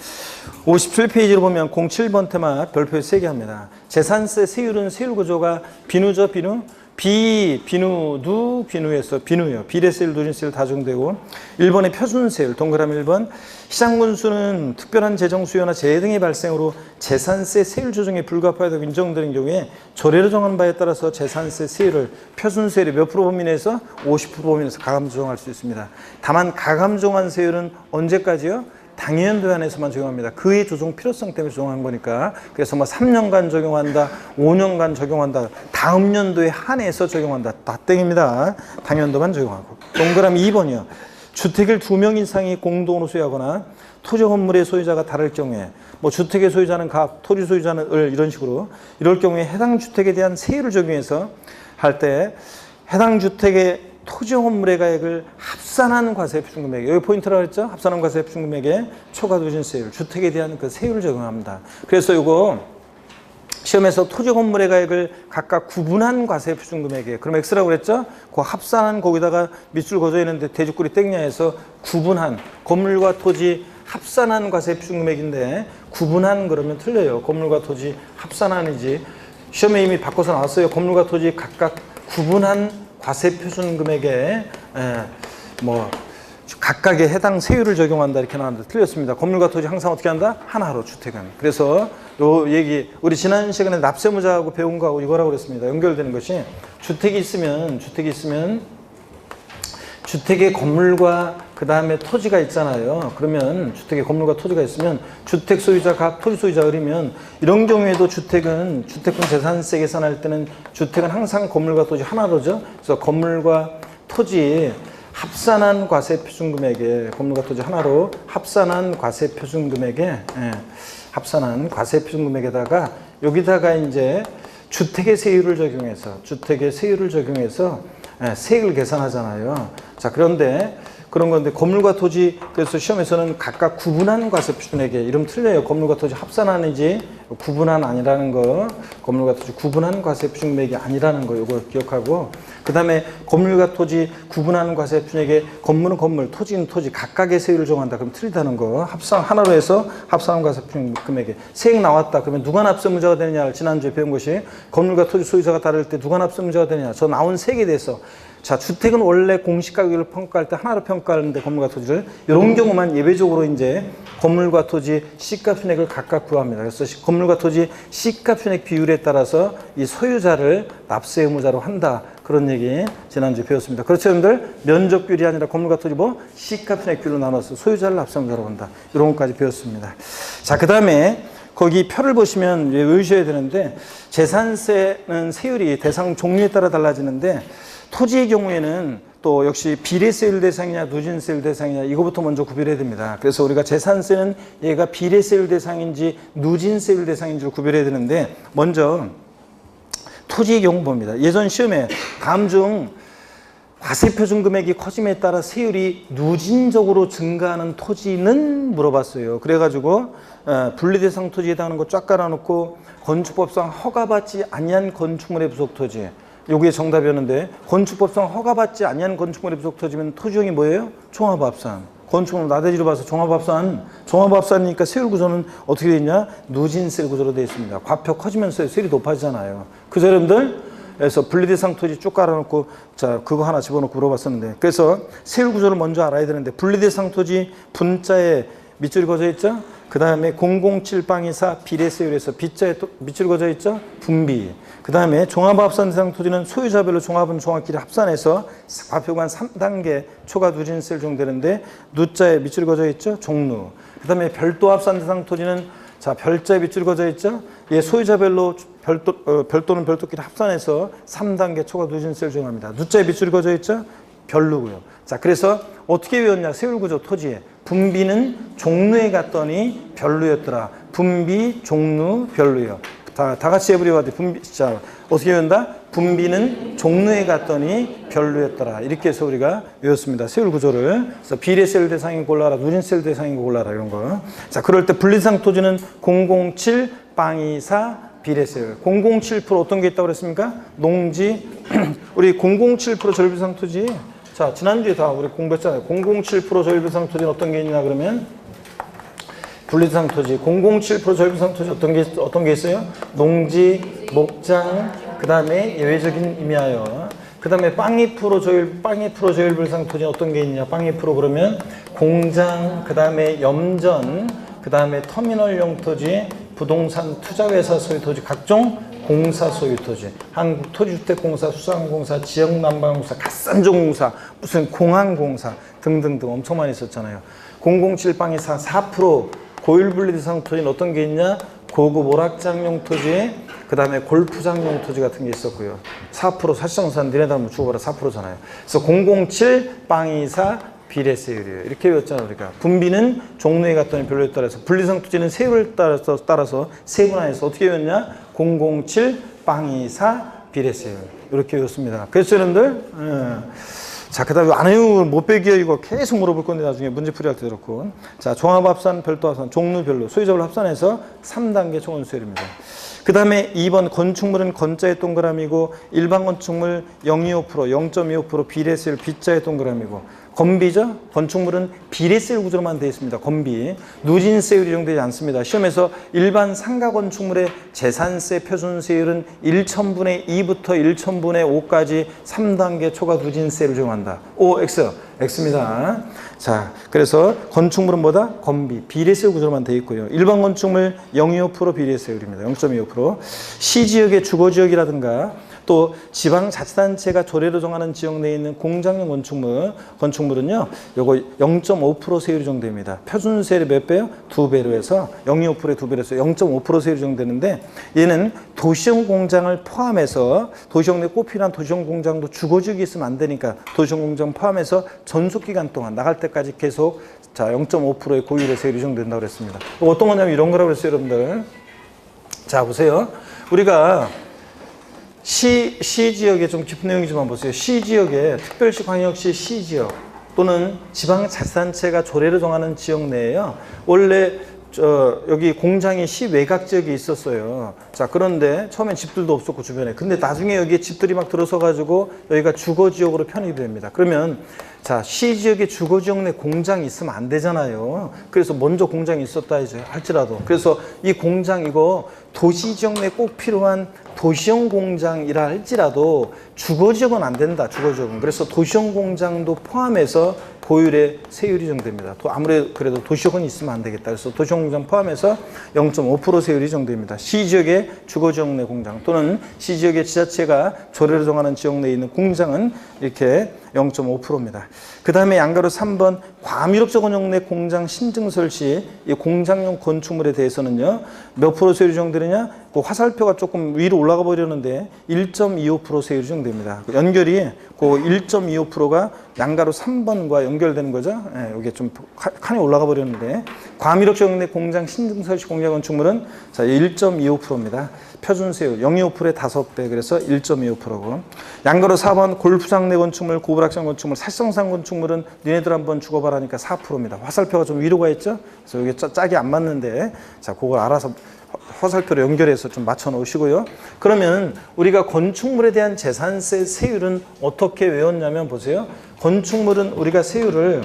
57페이지로 보면 07번 테마 별표 3개 합니다. 재산세 세율은 세율 구조가 비누죠, 비누. 비누, 비누에서 비누요. 비례세율, 누진세율 다중되고, 1번의 표준세율, 동그라미 1번. 시장군수는 특별한 재정수요나 재해 등의 발생으로 재산세 세율 조정에 불가피하다고 인정되는 경우에 조례로 정한 바에 따라서 재산세 세율을 표준세율의 몇 프로 범위내에서 50% 범위내에서 가감 조정할 수 있습니다. 다만 가감 조정한 세율은 언제까지요? 당연도에 한해서만 적용합니다. 그의 조정 필요성 때문에 조정한 거니까. 그래서 3년간 적용한다, 5년간 적용한다, 다음 연도에 한해서 적용한다. 다 땡입니다. 당연도만 적용하고. 동그라미 2번이요. 주택을 2명 이상이 공동으로 소유하거나 토지 건물의 소유자가 다를 경우에, 주택의 소유자는 갑, 토지 소유자는 을, 이런 식으로, 이럴 경우에 해당 주택에 대한 세율을 적용해서 할 때 해당 주택의 토지 건물의 가액을 합산한 과세 표준 금액, 여기 포인트라고 했죠? 합산한 과세 표준 금액의 초과 누진세율, 주택에 대한 그 세율을 적용합니다. 그래서 이거 시험에서 토지 건물의 가액을 각각 구분한 과세 표준 금액이에요. 그럼 X라고 그랬죠? 그 합산한 거기다가 밑줄 거줘있는데 대죽구리 땡냐 해서 구분한, 건물과 토지 합산한 과세 표준 금액인데 구분한 그러면 틀려요. 건물과 토지 합산한이지. 시험에 이미 바꿔서 나왔어요. 건물과 토지 각각 구분한 과세 표준 금액에 각각의 해당 세율을 적용한다 이렇게 나왔는데 틀렸습니다. 건물과 토지 항상 어떻게 한다? 하나로 주택은. 그래서 요 얘기 우리 지난 시간에 납세무자하고 배운 거하고 이거라고 그랬습니다. 연결되는 것이 주택이 있으면 주택의 건물과 그 다음에 토지가 있잖아요. 그러면 주택의 건물과 토지가 있으면 주택 소유자 값, 토지 소유자 을이면 이런 경우에도 주택은 주택분 재산세 계산할 때는 주택은 항상 건물과 토지 하나로죠. 그래서 건물과 토지 합산한 과세 표준금액에 건물과 토지 하나로 합산한 과세 표준금액에 합산한 과세 표준금액에다가 여기다가 이제 주택의 세율을 적용해서 세액을 계산하잖아요. 자, 그런데 그런 건데 건물과 토지 그래서 시험에서는 각각 구분한 과세 표준액에 이름 틀려요. 건물과 토지 합산한이지 구분한 아니라는 거. 건물과 토지 구분한 과세 표준액이 아니라는 거 이거 기억하고 그다음에 건물과 토지 구분하는 과세 표준액에 건물은 건물, 토지는 토지 각각의 세율을 정한다. 그럼 틀리다는 거. 합산 하나로 해서 합산한 과세 표준금액에 세액 나왔다. 그러면 누가 납세무자가 되느냐를 지난주에 배운 것이 건물과 토지 소유자가 다를 때 누가 납세무자가 되느냐. 저 나온 세액에 대해서 자, 주택은 원래 공시가격을 평가할 때 하나로 평가하는데 건물과 토지를 이런 경우만 예외적으로 이제 건물과 토지 시가표준액을 각각 구합니다. 그래서 건물과 토지 시가표준액 비율에 따라서 이 소유자를 납세 의무자로 한다. 그런 얘기 지난주에 배웠습니다. 그렇죠, 여러분들? 면적 비율이 아니라 건물과 토지 시가표준액 비율로 나눠서 소유자를 납세 의무자로 한다. 이런 것까지 배웠습니다. 자, 그 다음에 거기 표를 보시면 외우셔야 되는데 재산세는 세율이 대상 종류에 따라 달라지는데 토지의 경우에는 또 역시 비례세율 대상이냐 누진세율 대상이냐 이거부터 먼저 구별해야 됩니다. 그래서 우리가 재산세는 얘가 비례세율 대상인지 누진세율 대상인지를 구별해야 되는데 먼저 토지의 경우 봅니다. 예전 시험에 다음 중 과세표준 금액이 커짐에 따라 세율이 누진적으로 증가하는 토지는 물어봤어요. 그래가지고 분리대상 토지에 해당하는 거 쫙 깔아놓고 건축법상 허가받지 아니한 건축물의 부속토지 여기에 정답이었는데 건축법상 허가받지 아니한 건축물의 부속토지면 토지용이 뭐예요? 종합합산. 건축물 나대지로 봐서 종합합산이니까 세율 구조는 어떻게 되어 있냐? 누진세 구조로 되어 있습니다. 과표 커지면서 세율이 높아지잖아요. 그죠, 여러분들? 그래서 분리대상 토지 쭉 깔아놓고 자 그거 하나 집어넣고 물어봤었는데 그래서 세율 구조를 먼저 알아야 되는데 분리대상 토지 분자에 밑줄이 그어져 있죠? 그 다음에 007-24 비례세율에서 B자에 또 밑줄이 그어져 있죠? 분비. 그 다음에 종합합산 대상 토지는 소유자별로 종합은 종합끼리 합산해서 과표관 3단계 초과 누진세를 적용되는데 누자에 밑줄이 그어져 있죠? 종루. 그 다음에 별도 합산 대상 토지는 자 별자에 밑줄이 그어져 있죠? 예, 소유자별로 별도는 별도끼리 합산해서 3단계 초과 누진세를 적용합니다. 누자에 밑줄이 그어져 있죠? 별루고요. 자, 그래서 어떻게 외웠냐? 세율구조 토지에 분비는 종루에 갔더니 별루였더라. 분비, 종루, 별루요. 다 같이 해보려고 분비, 자, 어떻게 외운다? 분비는 종루에 갔더니 별루였더라. 이렇게 해서 우리가 외웠습니다. 세율 구조를. 그래서 비례세율 대상인 거 골라라, 누진세율 대상인 거 골라라, 이런 거. 자, 그럴 때 분리대상 토지는 007-24 비례세율. 007% 어떤 게 있다고 그랬습니까? 농지. 우리 007% 저율비상 토지. 자, 지난주에 다 우리 공부했잖아요. 007% 저율비상 토지는 어떤 게 있냐 그러면 분리대상 토지. 007% 저율비상 토지 어떤 게 있어요? 농지, 목장, 그 다음에 예외적인 임야요. 그 다음에 빵2% 저율비상 토지는 어떤 게 있냐? 빵2% 그러면 공장, 그 다음에 염전, 그 다음에 터미널용 토지, 부동산 투자회사 소유 토지, 각종 공사 소유 토지, 한국토지주택공사, 수상공사, 지역난방공사, 갓산종공사, 무슨 공항공사 등등등 엄청 많이 있었잖아요. 007-24 4% 고율분리대상 토지는 어떤 게 있냐? 고급 오락장용 토지, 그 다음에 골프장용 토지 같은 게 있었고요. 4% 사실상산 니네들 한번 주고봐라 4%잖아요. 그래서 007-24 비례세율이에요. 이렇게 외웠잖아요. 우리가 분비는 종루에 갔더니 별로에 따라서 분리대상 토지는 세율을 따라서 세분화해서 어떻게 외웠냐? 007-24 비례세율 이렇게 외웠습니다. 그래서 여러분들 자, 그 다음에 안 외우면 못 빼기요. 이거 계속 물어볼 건데 나중에 문제풀이 할 때 그렇고. 자, 종합합산, 별도합산, 종류별로 소유자별로 합산해서 3단계 총원수율입니다. 그 다음에 2번 건축물은 건자의 동그라미고 일반 건축물 0.25% 비례세율 B자의 동그라미고 건비죠? 건축물은 비례세율 구조로만 되어 있습니다. 건비. 누진세율이 적용되지 않습니다. 시험에서 일반 상가 건축물의 재산세 표준세율은 1,000분의 2부터 1,000분의 5까지 3단계 초과 누진세를 적용한다. O, X. X입니다. 자, 그래서 건축물은 뭐다? 건비. 비례세율 구조로만 되어 있고요. 일반 건축물 0.25% 비례세율입니다. 0.25%. 시지역의 주거지역이라든가 또 지방자치단체가 조례로 정하는 지역 내에 있는 공장용 건축물은요, 요거 0.5% 세율이 적용됩니다. 표준세율이 몇 배요? 2배로 해서 0.25%에 2배로 해서 0.5% 세율이 적용되는데, 얘는 도시형 공장을 포함해서 도시형 내 꼭 필요한 도시형 공장도 주거지역이 있으면 안 되니까 도시형 공장 포함해서 전속기간 동안 나갈 때까지 계속 자 0.5%의 고율의 세율이 적용된다고 그랬습니다. 어떤 거냐면 이런 거라고 그랬어요, 여러분들. 자, 보세요. 우리가 시지역에 좀 깊은 내용이 좀 한번 보세요. 시지역에 특별시, 광역시, 시지역 또는 지방자치단체가 조례를 정하는 지역 내에요. 원래 여기 공장이 시 외곽 지역에 있었어요. 자, 그런데 처음엔 집들도 없었고 주변에. 근데 나중에 여기에 집들이 막 들어서 가지고 여기가 주거 지역으로 편입이 됩니다. 그러면 자, 시 지역에 주거 지역 내 공장이 있으면 안 되잖아요. 그래서 먼저 공장이 있었다 이제 할지라도. 그래서 이 공장 이거 도시 지역 내 꼭 필요한 도시형 공장이라 할지라도 주거 지역은 안 된다. 주거 지역은. 그래서 도시형 공장도 포함해서 고율의 세율이 정됩니다. 아무래도 그래도 도시형은 있으면 안 되겠다. 그래서 도시형 공장 포함해서 0.5% 세율이 정됩니다. 시지역의 주거지역 내 공장 또는 시지역의 지자체가 조례로 정하는 지역 내에 있는 공장은 이렇게 0.5%입니다. 그 다음에 양가로 3번 과밀업적 원형 내 공장 신증설 시 이 공장용 건축물에 대해서는요, 몇 프로 세율이 정되느냐? 그 화살표가 조금 위로 올라가 버렸는데 1.25% 세율이 정됩니다. 연결이 그 1.25%가 양가로 3번과 연결되는 거죠. 예, 여기 좀 칸이 올라가 버렸는데 과밀업적 원형 내 공장 신증설 시 공장 건축물은 자 1.25%입니다. 표준세율 0.25%의 5배, 그래서 1.25%고. 양가로 4번 골프장 내 건축물, 고불악장 건축물, 살성상 건축물은 니네들 한번 죽어봐라니까 4%입니다. 화살표가 좀 위로 가 있죠? 그래서 여기 짝이 안 맞는데 자, 그걸 알아서 화살표로 연결해서 좀 맞춰 놓으시고요. 그러면 우리가 건축물에 대한 재산세 세율은 어떻게 외웠냐면 보세요. 건축물은 우리가 세율을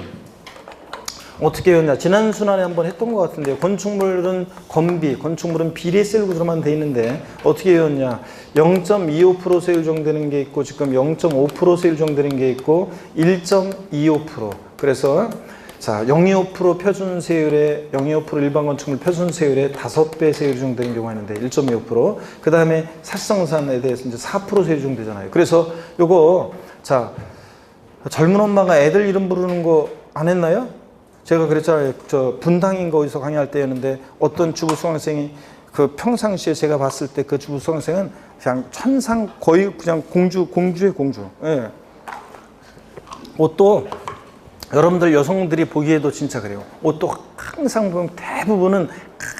어떻게 외웠냐. 지난 순환에 한번 했던 것 같은데요. 건축물은 건비, 건축물은 비례세율 구조로만 돼 있는데 어떻게 외웠냐. 0.25% 세율 정되는 게 있고 지금 0.5% 세율 정되는 게 있고 1.25%. 그래서 자, 0.25% 표준세율에 0.25% 일반 건축물 표준세율에 5배 세율이 적용되는 경우가 있는데 1.25%. 그 다음에 사실상산에 대해서 이제 4% 세율이 적용되잖아요. 그래서 요거 자, 젊은 엄마가 애들 이름 부르는 거 안 했나요? 제가 그랬잖아요. 저 분당인가 어디서 강의할 때였는데 어떤 주부 수강생이 그 평상시에 제가 봤을 때 그 주부 수강생은 그냥 천상 거의 그냥 공주의 공주. 예. 옷도 여러분들 여성들이 보기에도 진짜 그래요. 옷도 항상 보면 대부분은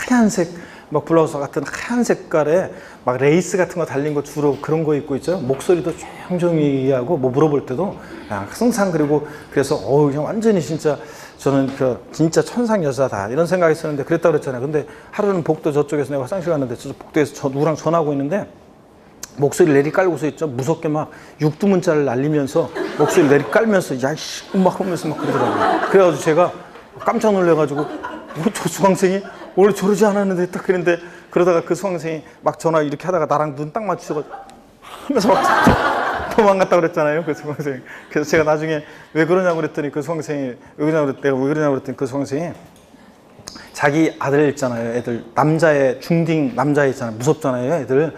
하얀색 막 블라우스 같은 하얀 색깔에 막 레이스 같은 거 달린 거 주로 그런 거 입고 있죠. 목소리도 조용조용히 하고 뭐 물어볼 때도 항상 그리고 그래서 그냥 완전히 진짜 저는 그 진짜 천상 여자다 이런 생각했었는데 그랬다 그랬잖아요. 근데 하루는 복도 저쪽에서 내가 화장실 갔는데 저 복도에서 누구랑 전화하고 있는데 목소리 내리 깔고서 있죠. 무섭게 막 육두문자를 날리면서 목소리 내리 깔면서 야이씨 막 하면서 막 그러더라고요. 그래가지고 제가 깜짝 놀래가지고 저 수강생이 원래 저러지 않았는데 딱 그랬는데 그러다가 그 수강생이 막 전화 이렇게 하다가 나랑 눈 딱 맞추고 하면서 막 도망갔다 그랬잖아요. 그 수강생이. 그래서 제가 나중에 왜 그러냐고 그랬더니 그 수강생이 내가 왜 그러냐고 그랬더니 그 수강생이 자기 아들 있잖아요. 애들 남자애 중딩 남자애 있잖아요. 무섭잖아요. 애들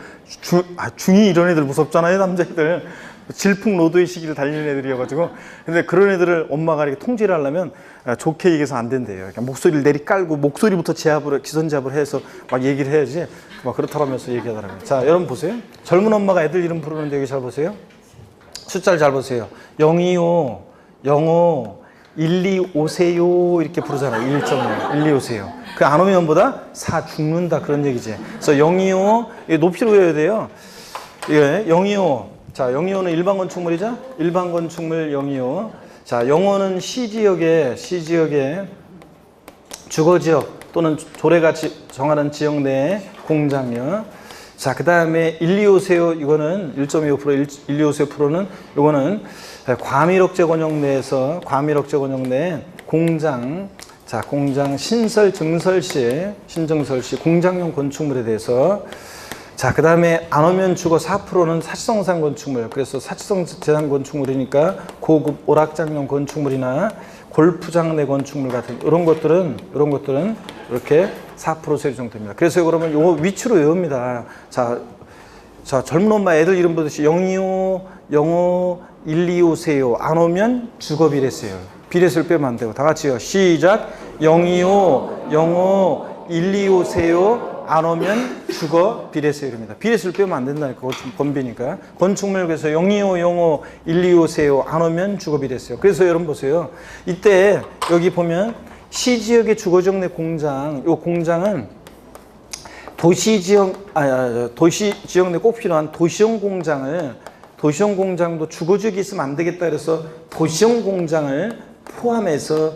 중이 이런 애들 무섭잖아요. 남자애들 질풍노도의 시기를 달리는 애들이어가지고 근데 그런 애들을 엄마가 이렇게 통제를 하려면 좋게 얘기해서 안 된대요. 그러니까 목소리를 내리 깔고 목소리부터 기선 제압을 해서 막 얘기를 해야지 막 그렇다고 하면서 얘기하더라고요. 자, 여러분 보세요. 젊은 엄마가 애들 이름 부르는데 여기 잘 보세요. 숫자를 잘 보세요. 025, 05, 1, 2 오세요 이렇게 부르잖아요. 1.5, 1, 2 오세요. 그 안 오면 보다 4 죽는다 그런 얘기지. 그래서 025 높이로 외워야 돼요. 예, 025. 자, 025는 일반 건축물이죠? 일반 건축물 025. 자, 05는 시지역의 주거지역 또는 조례가 정하는 지역 내의 공장이요. 자, 그 다음에 1, 2, 5세요. 이거는 1.25%, 1, 2, 5세요 프로는 이거는 과밀억제 권역 내에서 과밀억제 권역 내 공장, 자, 공장 신설 증설 시, 신증설 시 공장용 건축물에 대해서 자, 그 다음에 안 오면 죽어 4%는 사치성산 건축물. 그래서 사치성 재산 건축물이니까 고급 오락장용 건축물이나 골프장 내 건축물 같은 이런 것들은 이렇게 4% 세율 정도입니다. 그래서 그러면 요거 위치로 외웁니다. 자, 젊은 엄마 애들 이름 보듯이 025, 05, 125세요. 안 오면 주거 비례세요. 비례세를 빼면 안 되고 다 같이요. 시작. 025, 05, 125세요. 안 오면 주거 비례세율입니다. 비례세를 빼면 안 된다니까. 그거 좀 번비니까. 건축물 그래서 025, 05, 125세요. 안 오면 주거 비례세요. 그래서 여러분 보세요. 이때 여기 보면 시지역의 주거지역 내 공장, 요 공장은 도시지역 내 꼭 필요한 도시형 공장도 주거지역이 있으면 안 되겠다 그래서 도시형 공장을 포함해서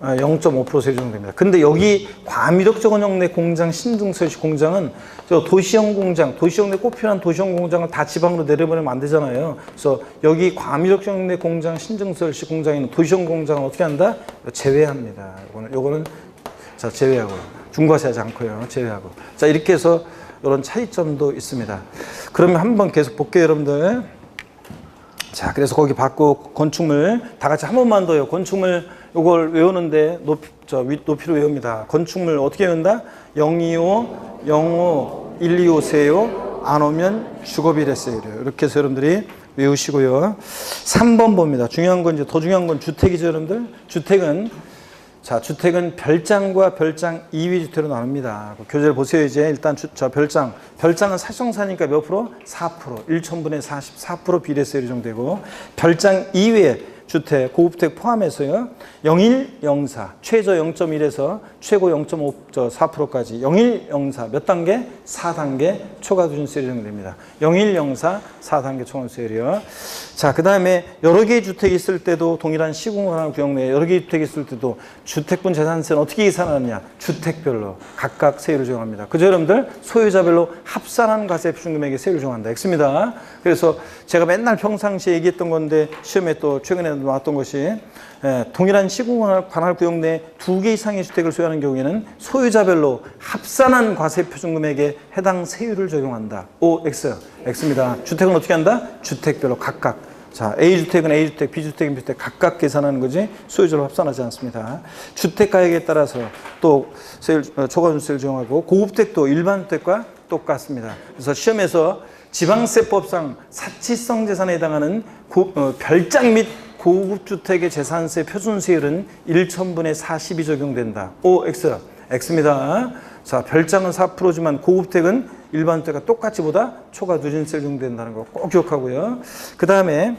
0.5% 세율 정도입니다. 근데 여기 과밀억제 권역 내 공장 신증설시 공장은 저 도시형 공장, 도시형 내 꼭 필요한 도시형 공장을 다 지방으로 내려보내면 안 되잖아요. 그래서 여기 과밀억제 권역 내 공장 신증설시 공장에 있는 도시형 공장은 어떻게 한다? 제외합니다. 요거는 자, 제외하고 중과시하지 않고요. 제외하고. 자, 이렇게 해서 이런 차이점도 있습니다. 그러면 한번 계속 볼게요, 여러분들. 자, 그래서 거기 받고 건축물 다 같이 한 번만 더요. 건축물 이걸 외우는데 높이로 외웁니다. 건축물 어떻게 외운다? 025, 05, 125세요. 안 오면 주거비례세율이에요. 이렇게 해서 여러분들이 외우시고요. 3번 봅니다. 중요한 건 더 중요한 건 주택이죠, 여러분들. 주택은 별장과 별장 2위 주택으로 나눕니다. 교재를 보세요. 이제 일단 별장은 사실상사니까 몇 프로? 4%. 1천분의 44% 비례세율이 정되고 별장 이외에 주택, 고급주택 포함해서요. 01, 04, 최저 0.1에서 최고 0.4%까지 01, 04, 몇 단계? 4단계 초과수준세율이 정됩니다. 01, 04, 4단계 초과수준세율이요. 자, 그 다음에 여러 개의 주택이 있을 때도 동일한 시공간화 구역 내에 여러 개의 주택이 있을 때도 주택분 재산세는 어떻게 계산하느냐? 주택별로 각각 세율을 정합니다. 그죠, 여러분들? 소유자별로 합산한 과세 표준금액의 세율을 정한다. X입니다. 그래서 제가 맨날 평상시에 얘기했던 건데 시험에 또 최근에 나왔던 것이 동일한 시공간화 구역 내 2개 이상의 주택을 소유하는 경우에는 소유자별로 합산한 과세 표준금액에 해당 세율을 적용한다. O, X. X입니다. 주택은 어떻게 한다? 주택별로 각각. 자, A주택은 A주택, B주택은 B주택 각각 계산하는 거지 소유자로 합산하지 않습니다. 주택가액에 따라서 또 세율, 초과준세를 적용하고 고급주택도 일반 주택과 똑같습니다. 그래서 시험에서 지방세법상 사치성 재산에 해당하는 별장 및 고급주택의 재산세 표준세율은 1천분의 40이 적용된다. O, X. X입니다. 자, 별장은 4%지만 고급주택은 일반 주택과 똑같이 보다 초과 누진세를 적용된다는 거 꼭 기억하고요. 그 다음에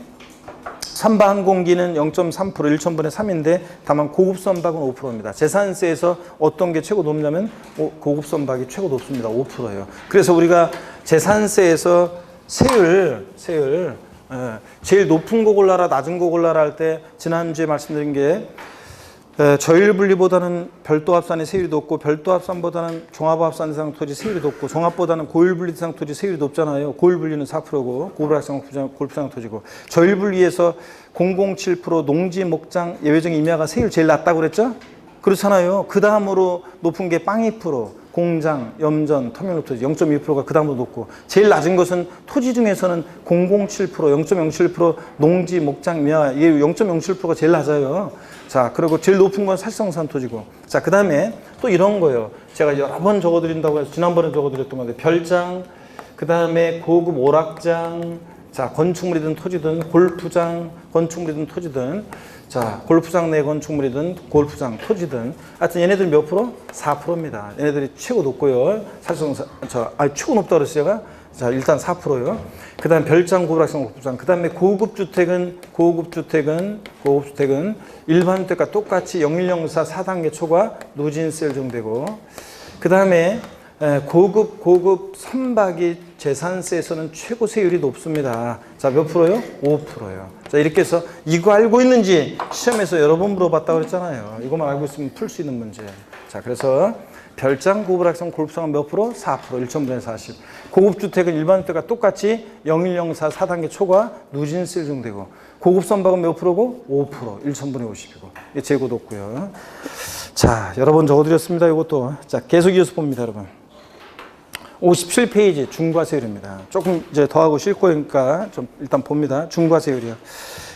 선박 항공기는 0.3%, 1천분의 3인데 다만 고급 선박은 5%입니다. 재산세에서 어떤 게 최고 높냐면 고급 선박이 최고 높습니다. 5%예요. 그래서 우리가 재산세에서 세율 제일 높은 거 골라라, 낮은 거 골라라 할 때 지난주에 말씀드린 게 저율분리보다는 별도합산의 세율이 높고 별도합산보다는 종합합산 대상 토지 세율이 높고 종합보다는 고율분리 대상 토지 세율이 높잖아요. 고율분리는 4%고 고불합산 골프장 토지고 저율분리에서 007% 농지, 목장, 예외적 임야가 세율 제일 낮다고 그랬죠? 그렇잖아요. 그 다음으로 높은 게 빵 2%, 공장, 염전, 터미널 토지 0.2%가 그 다음으로 높고 제일 낮은 것은 토지 중에서는 007%, 0.07% 농지, 목장, 임야 이게 0.07%가 제일 낮아요. 자, 그리고 제일 높은 건 살성산 토지고. 자, 그 다음에 또 이런 거예요. 제가 여러 번 적어드린다고 해서 지난번에 적어드렸던 건데 별장, 그 다음에 고급 오락장, 자, 건축물이든 토지든 골프장, 건축물이든 토지든 자, 골프장 내 건축물이든 골프장, 토지든 하여튼 얘네들 몇 프로? 4%입니다. 얘네들이 최고 높고요. 사실상 최고 높다고 그랬어요, 제가? 자, 일단 4%요. 그 다음 별장, 고불합산, 골프장. 그 다음에 고급주택은 일반 주택과 똑같이 0104 4단계 초과 누진세율 적용되고 그 다음에 고급 선박이 재산세에서는 최고 세율이 높습니다. 자, 몇 프로요? 5%요. 자, 이렇게 해서 이거 알고 있는지 시험에서 여러 번 물어봤다고 그랬잖아요. 이것만 알고 있으면 풀 수 있는 문제. 자, 그래서 별장, 고급 학생, 골프장은 몇 프로? 4%, 1,000분의 40. 고급 주택은 일반 주택과 똑같이 0104 4단계 초과 누진세 적용되고, 고급 선박은 몇 프로고? 5%, 1,000분의 50이고. 이게 재고 높고요. 자, 여러 번 적어드렸습니다. 이것도. 자, 계속 이어서 봅니다, 여러분. 57페이지 중과세율입니다. 조금 이제 더하고 쉴 거니까 좀 일단 봅니다. 중과세율이요.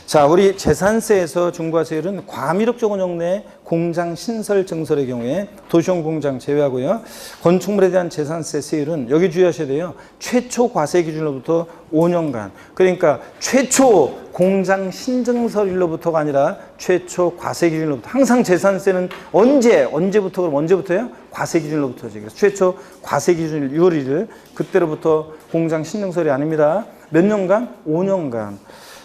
자, 우리 재산세에서 중과세율은 과미륵적 운영 내 공장 신설 증설의 경우에 도시용 공장 제외하고요. 건축물에 대한 재산세 세율은 여기 주의하셔야 돼요. 최초 과세 기준으로부터 5년간. 그러니까 최초 공장 신증설일로부터가 아니라 최초 과세 기준으로부터. 항상 재산세는 언제부터 그럼 언제부터요? 과세 기준으로부터지. 그래서 최초 과세 기준 6월 1일 그때로부터 공장 신증설이 아닙니다. 몇 년간? 5년간.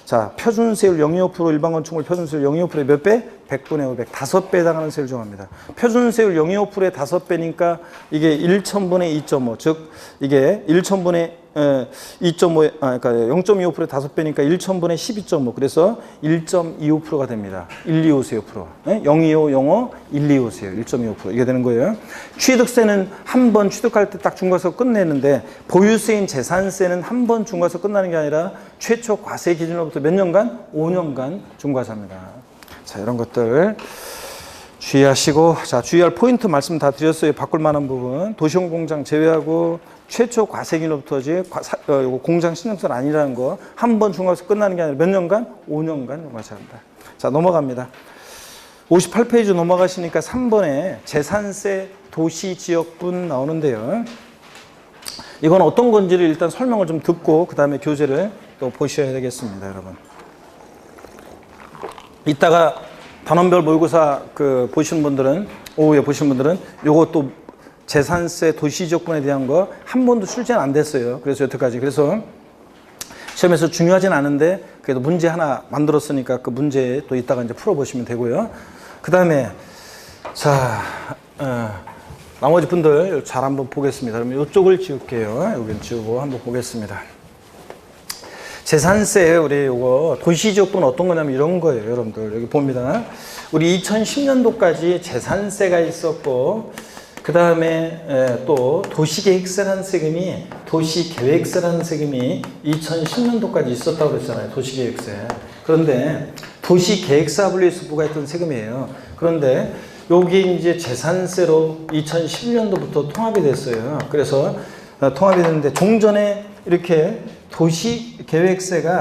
자, 표준세율 0.25% 일반 건축물 표준세율 0.25%의 몇 배? 100분의 500, 5배 해당하는 세율 정합니다. 표준세율 0.25%의 5배니까 이게 1,000분의 2.5, 즉 이게 1,000분의 2.5, 그러니까 0.25%의 5배니까 1,000분의 12.5, 그래서 1.25%가 됩니다. 125세요, 프로. 025, 05, 125세요. 1.25%. 이게 되는 거예요. 취득세는 한 번 취득할 때 딱 중과세 끝내는데, 보유세인 재산세는 한 번 중과세 끝나는 게 아니라 최초 과세 기준으로부터 몇 년간? 5년간 중과세합니다. 자, 이런 것들 주의하시고, 자, 주의할 포인트 말씀 다 드렸어요. 바꿀 만한 부분. 도시용 공장 제외하고 최초 과세 기준으로부터지 공장 신증설 아니라는 거. 한 번 중과세 끝나는 게 아니라 몇 년간? 5년간 중과세합니다. 자, 넘어갑니다. 58페이지 넘어가시니까 3번에 재산세 도시지역분 나오는데요. 이건 어떤 건지를 일단 설명을 좀 듣고 그 다음에 교재를 또 보셔야 되겠습니다, 여러분. 이따가 단원별 모의고사 보시는 분들은, 오후에 보시는 분들은 요것도 재산세 도시지역분에 대한 거 한 번도 출제는 안 됐어요. 그래서 여태까지. 그래서 시험에서 중요하진 않은데 그래도 문제 하나 만들었으니까 그 문제 또 이따가 이제 풀어보시면 되고요. 그 다음에 자, 나머지 분들 잘 한번 보겠습니다. 그러면 이쪽을 지울게요. 여기는 지우고 한번 보겠습니다. 재산세 우리 요거 도시지역분 어떤 거냐면 이런 거예요, 여러분들. 여기 봅니다. 우리 2010년도까지 재산세가 있었고, 그 다음에 또 도시계획세라는 세금이, 도시계획세라는 세금이 2010년도까지 있었다고 그랬잖아요, 도시계획세. 그런데 도시계획사 분리에서 부과했던 세금이에요. 그런데 여기 이제 재산세로 2010년도부터 통합이 됐어요. 그래서 통합이 됐는데 종전에 이렇게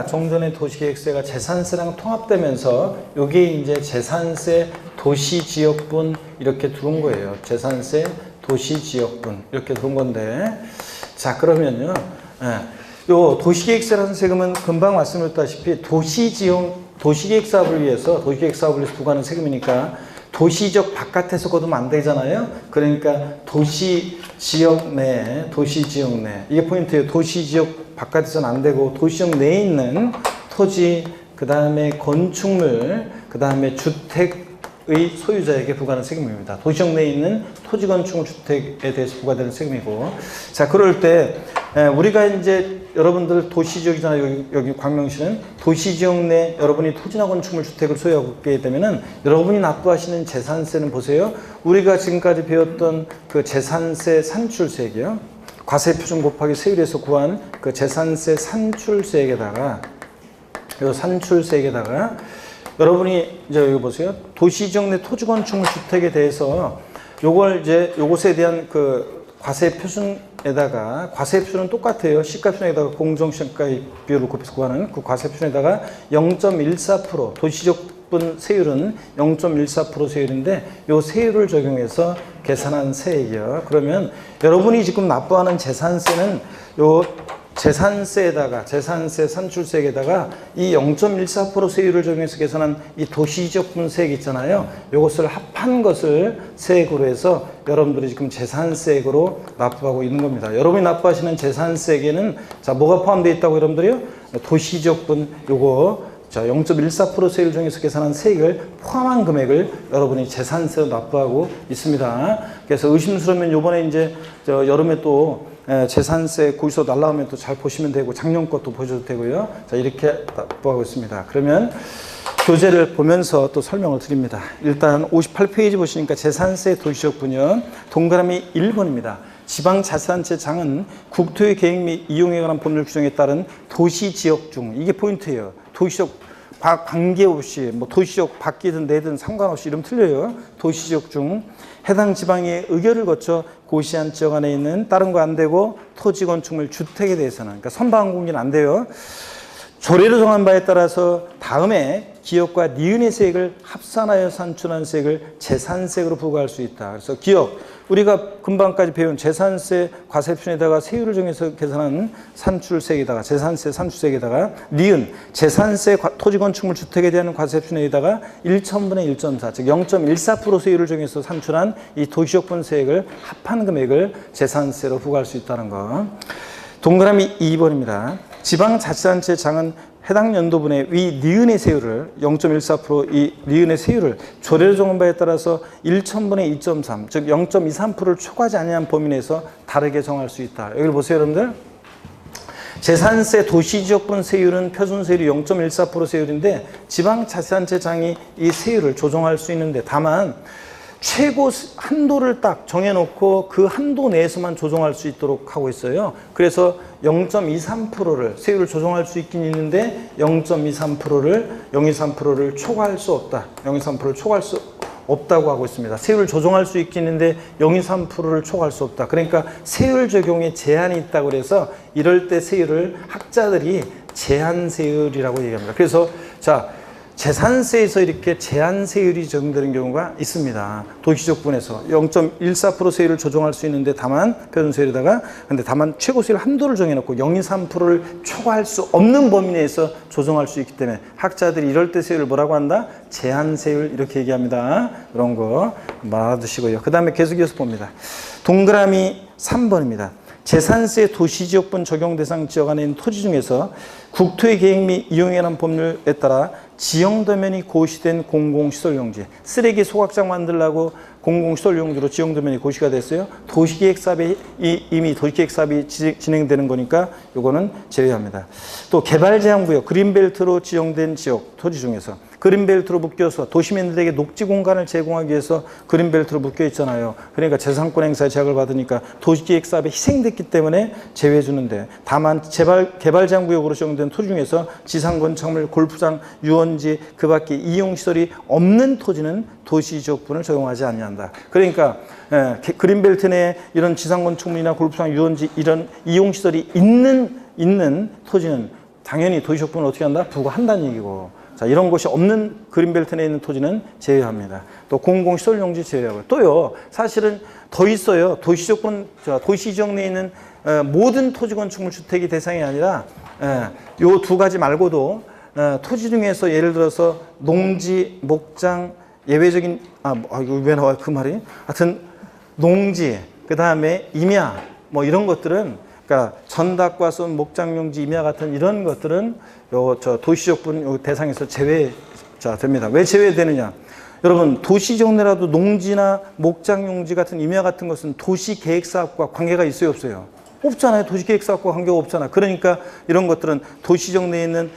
종전의 도시계획세가 재산세랑 통합되면서 여기에 이제 재산세 도시지역분 이렇게 들어온 거예요. 재산세 도시지역분 이렇게 들어온 건데, 자, 그러면요, 요 도시계획세라는 세금은 금방 말씀드렸다시피 도시계획사업을 위해서 부과하는 세금이니까 도시지역 바깥에서 거두면 안 되잖아요. 그러니까 도시지역 내 이게 포인트예요. 도시지역 바깥에서는 안 되고 도시지역 내에 있는 토지, 그 다음에 건축물, 그 다음에 주택의 소유자에게 부과하는 세금입니다. 도시지역 내에 있는 토지, 건축물, 주택에 대해서 부과되는 세금이고, 자, 그럴 때 우리가 이제 여러분들 도시지역이잖아요. 여기 광명시는 도시지역 내 여러분이 토지나 건축물, 주택을 소유하게 되면은 여러분이 납부하시는 재산세는 보세요. 우리가 지금까지 배웠던 그 재산세 산출세액이요. 과세표준 곱하기 세율에서 구한 그 재산세 산출세액에다가, 요 산출세액에다가 여러분이 이제 여기 보세요. 도시지역 내 토지, 건축물, 주택에 대해서 요것에 대한 그 과세표준에다가, 과세표준은 똑같아요. 시가표준에다가 공정시가액 비율을 곱해서 구하는 그 과세표준에다가 0.14% 도시지역분 세율은 0.14% 세율인데 요 세율을 적용해서 계산한 세액이요. 그러면 여러분이 지금 납부하는 재산세는 요 재산세에다가, 재산세 산출세액에다가 이 0.14% 세율을 적용해서 계산한 이 도시지역분 세액 있잖아요. 이것을 합한 것을 세액으로 해서 여러분들이 지금 재산세액으로 납부하고 있는 겁니다. 여러분이 납부하시는 재산세액에는 자, 뭐가 포함되어 있다고 여러분들이요? 도시지역분 요거, 자, 0.14% 세율 중에서 계산한 세액을 포함한 금액을 여러분이 재산세로 납부하고 있습니다. 그래서 의심스러우면 요번에 이제 여름에 또 재산세 고지서 날라오면 또 잘 보시면 되고, 작년 것도 보셔도 되고요. 자, 이렇게 납부하고 있습니다. 그러면 교재를 보면서 또 설명을 드립니다. 일단 58페이지 보시니까 재산세 도시적 분연 동그라미 1번입니다. 지방자치단체장은 국토의 계획 및 이용에 관한 법률 규정에 따른 도시지역 중, 이게 포인트예요. 도시적 관계없이 뭐 도시적 밖이든 내든 상관없이 이름 틀려요. 도시지역 중 해당 지방의 의결을 거쳐 고시한 지역 안에 있는 다른 거 안 되고 토지 건축물 주택에 대해서는, 그러니까 선박항 공기는 안 돼요. 조례로 정한 바에 따라서 다음에 기업과 니은의 세액을 합산하여 산출한 세액을 재산세액으로 부과할 수 있다. 그래서 기업, 우리가 금방까지 배운 재산세 과세표준에다가 세율을 정해서 계산한 산출세액에다가 재산세 산출세액에다가 니은 재산세 토지건축물 주택에 대한 과세표준에다가 1,000분의 1.4, 즉 0.14% 세율을 정해서 산출한 이 도시적분세액을 합한 금액을 재산세로 부과할 수 있다는 거. 동그라미 2번입니다. 지방자치단체장은 해당 연도분의 위 니은의 세율을 0.14% 이 니은의 세율을 조례로 정한 바에 따라서 1,000분의 2.3, 즉 0.23%를 초과하지 아니한 범위 내에서 다르게 정할 수 있다. 여기를 보세요, 여러분들. 재산세 도시지역분 세율은 표준세율이 0.14% 세율인데 지방자치단체장이 이 세율을 조정할 수 있는데, 다만 최고 한도를 딱 정해놓고 그 한도 내에서만 조정할 수 있도록 하고 있어요. 그래서 0.23%를 세율을 조정할 수 있긴 있는데 0.23%를 초과할 수 없다. 0.23%를 초과할 수 없다고 하고 있습니다. 세율을 조정할 수 있긴 있는데 0.23%를 초과할 수 없다. 그러니까 세율 적용에 제한이 있다고 그래서 이럴 때 세율을 학자들이 제한 세율이라고 얘기합니다. 그래서 자, 재산세에서 이렇게 제한 세율이 적용되는 경우가 있습니다. 도시적분에서 0.14% 세율을 조정할 수 있는데 다만 표준세율에다가, 근데 다만 최고세율 한도를 정해놓고 0.23%를 초과할 수 없는 범위 내에서 조정할 수 있기 때문에 학자들이 이럴 때 세율을 뭐라고 한다? 제한 세율 이렇게 얘기합니다. 그런 거 알아두시고요. 그 다음에 계속 이어서 봅니다. 동그라미 3번입니다. 재산세 도시지역분 적용 대상 지역 안에 있는 토지 중에서 국토의 계획 및 이용에 관한 법률에 따라 지형도면이 고시된 공공시설용지, 쓰레기 소각장 만들려고 공공시설용지로 지형도면이 고시가 됐어요. 도시계획사업이 이미 도시계획사업이 진행되는 거니까 요거는 제외합니다. 또 개발제한구역, 그린벨트로 지정된 지역 토지 중에서 그린벨트로 묶여서 도시민들에게 녹지 공간을 제공하기 위해서 그린벨트로 묶여 있잖아요. 그러니까 재산권 행사에 제약을 받으니까 도시계획사업에 희생됐기 때문에 제외해 주는데, 다만 개발제한구역으로 지정된 토지 중에서 지상건축물, 골프장, 유원지 그 밖에 이용시설이 없는 토지는 도시지역분을 적용하지 아니한다. 그러니까 그린벨트 내에 이런 지상건축물이나 골프장, 유원지 이런 이용시설이 있는 토지는 당연히 도시지역분을 어떻게 한다? 부과한다는 얘기고, 자, 이런 곳이 없는 그린벨트 내에 있는 토지는 제외합니다. 또 공공시설용지 제외하고요. 또요, 사실은 더 있어요. 도시지역 내에 있는 모든 토지건축물 주택이 대상이 아니라 요 두 가지 말고도 토지 중에서 예를 들어서 농지, 목장, 예외적인 이거 왜 나와요 그 말이? 하여튼 농지, 그 다음에 임야 뭐 이런 것들은, 그러니까 전닭과순, 목장용지, 임야 같은 이런 것들은 도시적분 대상에서 제외됩니다. 왜 제외되느냐? 여러분, 도시지역 내라도 농지나 목장용지 같은 임야 같은 것은 도시계획사업과 관계가 있어요, 없어요? 없잖아요. 도시계획사업과 관계가 없잖아. 그러니까 이런 것들은 도시적 내에 있는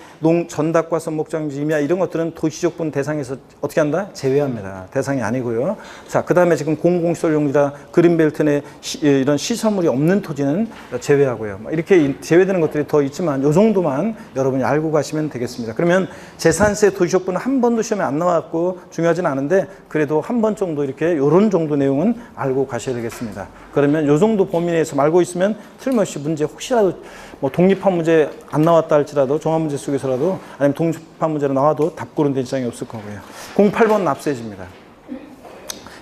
전닭과선, 목장지, 임야 이런 것들은 도시적분 대상에서 어떻게 한다? 제외합니다. 대상이 아니고요. 자, 그 다음에 지금 공공시설용지라 그린벨트 내 이런 시설물이 없는 토지는 제외하고요. 이렇게 제외되는 것들이 더 있지만 이 정도만 여러분이 알고 가시면 되겠습니다. 그러면 재산세 도시적분은 한 번도 시험에 안 나왔고 중요하진 않은데 그래도 한 번 정도 이렇게 이런 정도 내용은 알고 가셔야 되겠습니다. 그러면 이 정도 범위 내에서 알고 있으면 틀림없이 문제 혹시라도 뭐 독립한 문제 안 나왔다 할지라도 종합문제 속에서라도 아니면 독립한 문제로 나와도 답 고른 대상이 없을 거고요. 08번 납세지입니다.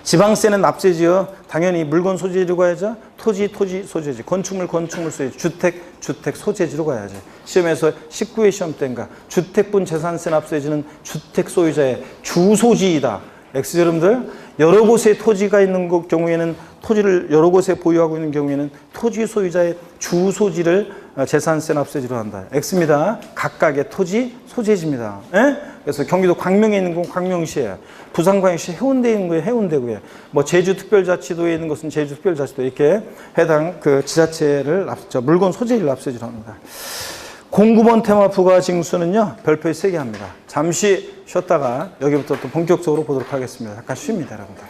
지방세는 납세지요. 당연히 물건 소재지로 가야죠. 토지 소재지. 건축물 소재지. 주택 소재지로 가야지. 시험에서 19회 시험 때인가 주택분 재산세 납세지는 주택 소유자의 주소지이다. X 여러분들, 여러 곳에 토지가 있는 경우에는 토지를 여러 곳에 보유하고 있는 경우에는 토지 소유자의 주소지를 재산세 납세지로 한다. X입니다. 각각의 토지 소재지입니다. 그래서 경기도 광명에 있는 건 광명시에, 부산광역시 해운대에 있는 건 해운대구에, 뭐 제주특별자치도에 있는 것은 제주특별자치도 이렇게 해당 그 지자체를 물건 소재를 납세지로 합니다. 공구먼 테마 부가 징수는요, 별표에 3개 합니다. 잠시 쉬었다가 여기부터 또 본격적으로 보도록 하겠습니다. 잠깐 쉽니다, 여러분들.